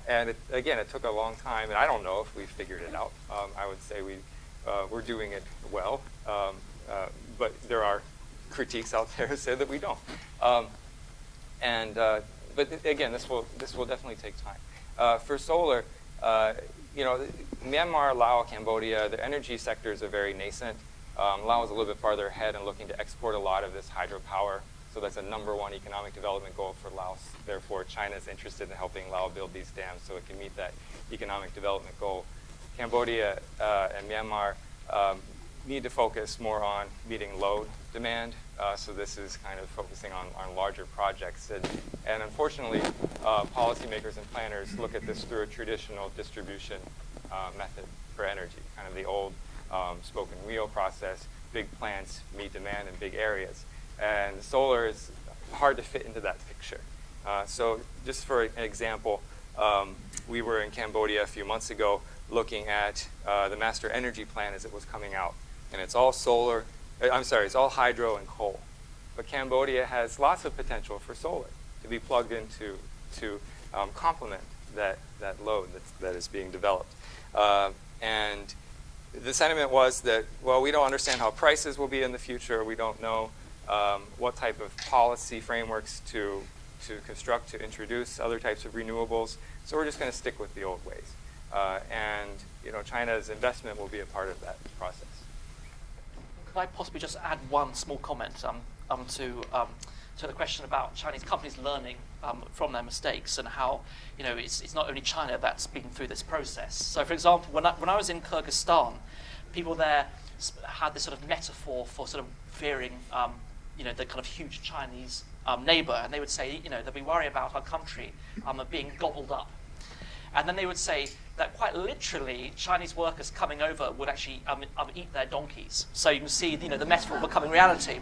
And again, it took a long time, and I don't know if we figured it out. I would say we're doing it well, but there are critiques out there that say that we don't. But again, this will definitely take time. For solar, Myanmar, Laos, Cambodia, the energy sectors are very nascent. Laos is a little bit farther ahead and looking to export a lot of this hydropower. So that's a #1 economic development goal for Laos. Therefore, China is interested in helping Laos build these dams so it can meet that economic development goal. Cambodia and Myanmar need to focus more on meeting load demand. So this is kind of focusing on larger projects. And unfortunately, policymakers and planners look at this through a traditional distribution method for energy, kind of the old spoken wheel process. Big plants meet demand in big areas. And solar is hard to fit into that picture. So just for an example, we were in Cambodia a few months ago looking at the master energy plan as it was coming out. And it's all solar. It's all hydro and coal. But Cambodia has lots of potential for solar to be plugged into to complement that load that is being developed. And the sentiment was that, well, we don't understand how prices will be in the future. We don't know what type of policy frameworks to construct to introduce other types of renewables. So we're just going to stick with the old ways. And China's investment will be a part of that process. Could I possibly just add one small comment to the question about Chinese companies learning from their mistakes and how it's not only China that's been through this process. So, for example, when I was in Kyrgyzstan, people there had this sort of metaphor for sort of fearing the kind of huge Chinese neighbor, and they would say that we worry about our country being gobbled up. And then they would say that quite literally, Chinese workers coming over would actually eat their donkeys. So you can see, the metaphor becoming reality.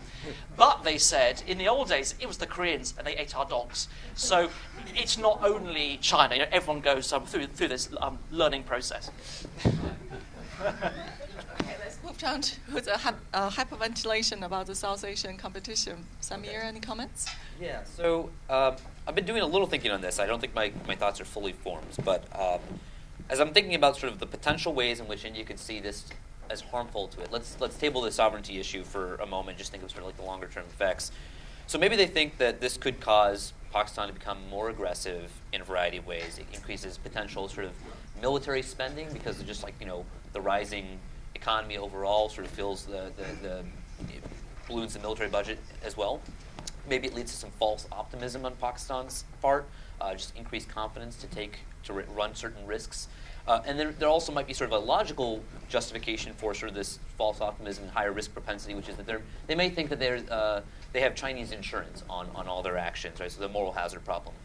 But they said, in the old days, it was the Koreans and they ate our dogs. So it's not only China. Everyone goes through this learning process. Okay, let's move on to the hyperventilation about the South Asian competition. Samir, any comments? Yeah, so I've been doing a little thinking on this. I don't think my thoughts are fully formed, but as I'm thinking about sort of the potential ways in which India could see this as harmful to it, let's table the sovereignty issue for a moment, just think of sort of like the longer term effects. So maybe they think that this could cause Pakistan to become more aggressive in a variety of ways. It increases potential sort of military spending because of just like, the rising economy overall sort of fills the balloons the military budget as well. Maybe it leads to some false optimism on Pakistan's part, just increased confidence to run certain risks. And then there also might be sort of a logical justification for sort of this false optimism and higher risk propensity, which is that they may think that they have Chinese insurance on all their actions, right? So the moral hazard problem.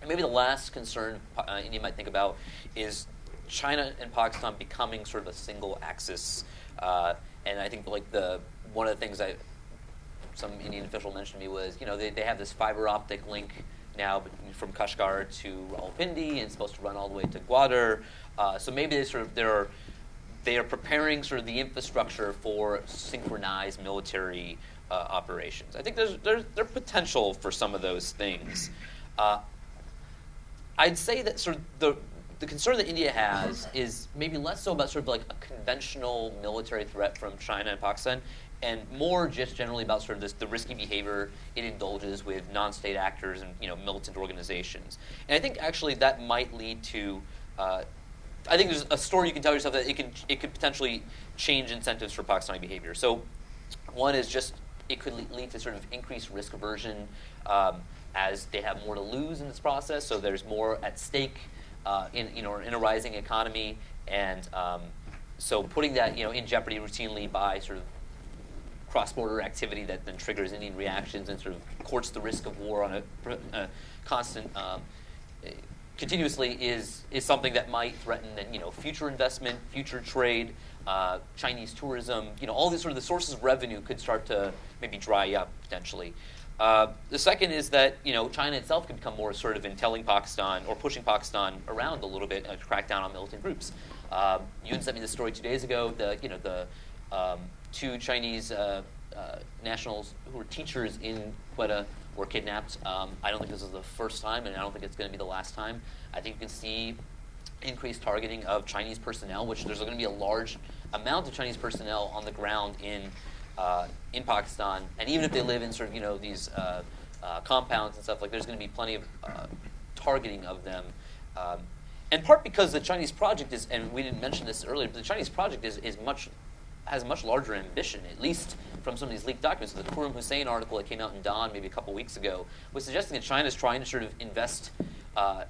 And maybe the last concern India might think about is China and Pakistan becoming sort of a single axis. And I think one of the things some Indian official mentioned to me was, they have this fiber optic link now from Kashgar to Rawalpindi, and it's supposed to run all the way to Gwadar. So maybe they are preparing sort of the infrastructure for synchronized military operations. I think there's potential for some of those things. I'd say that sort of the concern that India has is maybe less so about sort of like a conventional military threat from China and Pakistan, and more just generally about sort of the risky behavior it indulges with non-state actors and militant organizations. And I think actually that might lead to I think there's a story you can tell yourself that it could potentially change incentives for Pakistani behavior. So one is just it could lead to sort of increased risk aversion as they have more to lose in this process. So there's more at stake in a rising economy, and so putting that in jeopardy routinely by sort of cross-border activity that then triggers Indian reactions and sort of courts the risk of war on a constant continuously is something that might threaten future investment, future trade, Chinese tourism. All these sort of the sources of revenue could start to maybe dry up potentially. The second is that China itself could become more assertive in telling Pakistan or pushing Pakistan around a little bit to crack down on militant groups. Yoon sent me this story 2 days ago. The two Chinese nationals who were teachers in Quetta were kidnapped. I don't think this is the first time, and I don't think it's going to be the last time. I think you can see increased targeting of Chinese personnel, which there's going to be a large amount of Chinese personnel on the ground in Pakistan, and even if they live in sort of these compounds and stuff, like there's going to be plenty of targeting of them. In part because the Chinese project is, and we didn't mention this earlier, but the Chinese project has much larger ambition, at least from some of these leaked documents. The Khurram Hussain article that came out in Dawn maybe a couple weeks ago was suggesting that China is trying to sort of invest.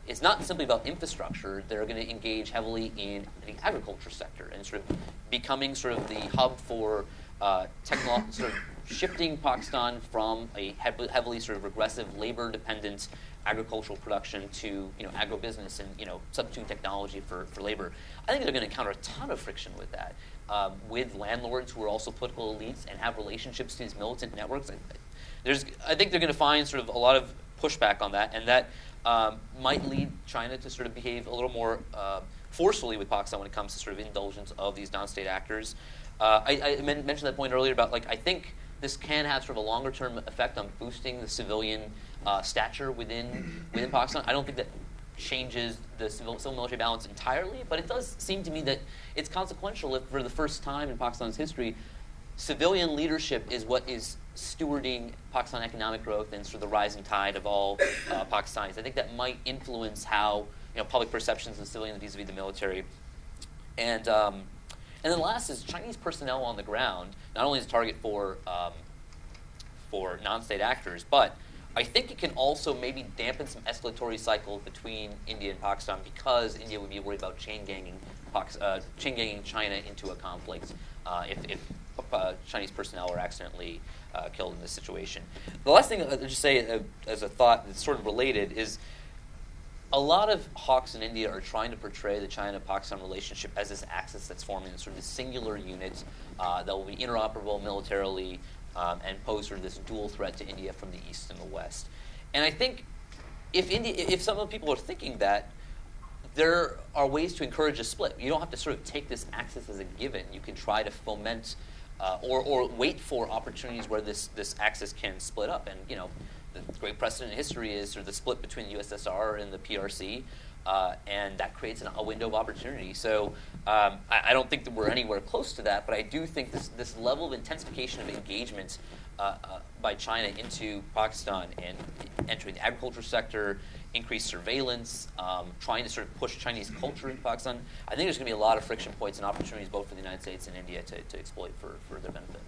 It's not simply about infrastructure. They're going to engage heavily in the agriculture sector and sort of becoming sort of the hub for sort of shifting Pakistan from a heavily sort of regressive, labor-dependent agricultural production to agribusiness and substituting technology for labor. I think they're going to encounter a ton of friction with that, with landlords who are also political elites and have relationships to these militant networks. I think they're going to find sort of a lot of pushback on that, and that might lead China to sort of behave a little more forcefully with Pakistan when it comes to sort of indulgence of these non-state actors. I mentioned that point earlier about I think this can have sort of a longer-term effect on boosting the civilian stature within Pakistan. I don't think that changes the civil-military balance entirely, but it does seem to me that it's consequential if, for the first time in Pakistan's history, civilian leadership is what is stewarding Pakistan economic growth and sort of the rising tide of all Pakistanis. I think that might influence how public perceptions of civilians vis-a-vis the military. And then last is Chinese personnel on the ground. Not only is a target for non-state actors, but I think it can also maybe dampen some escalatory cycles between India and Pakistan, because India would be worried about chain ganging China into a conflict if Chinese personnel are accidentally killed in this situation. The last thing I'll just say as a thought that's sort of related is a lot of hawks in India are trying to portray the China-Pakistan relationship as this axis that's forming sort of this singular unit that will be interoperable militarily and pose sort of this dual threat to India from the east and the west. And I think if some of the people are thinking that, there are ways to encourage a split. You don't have to sort of take this axis as a given. You can try to foment or wait for opportunities where this axis can split up. And the great precedent in history is sort of the split between the USSR and the PRC, and that creates a window of opportunity. So I don't think that we're anywhere close to that, but I do think this level of intensification of engagement by China into Pakistan and entering the agriculture sector, increased surveillance, trying to sort of push Chinese culture into Pakistan, I think there's going to be a lot of friction points and opportunities both for the United States and India to exploit for their benefit.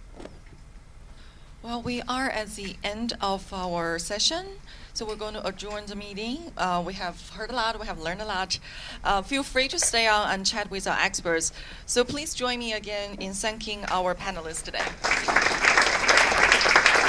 Well, we are at the end of our session, so we're going to adjourn the meeting. We have heard a lot, we have learned a lot. Feel free to stay on and chat with our experts. So please join me again in thanking our panelists today.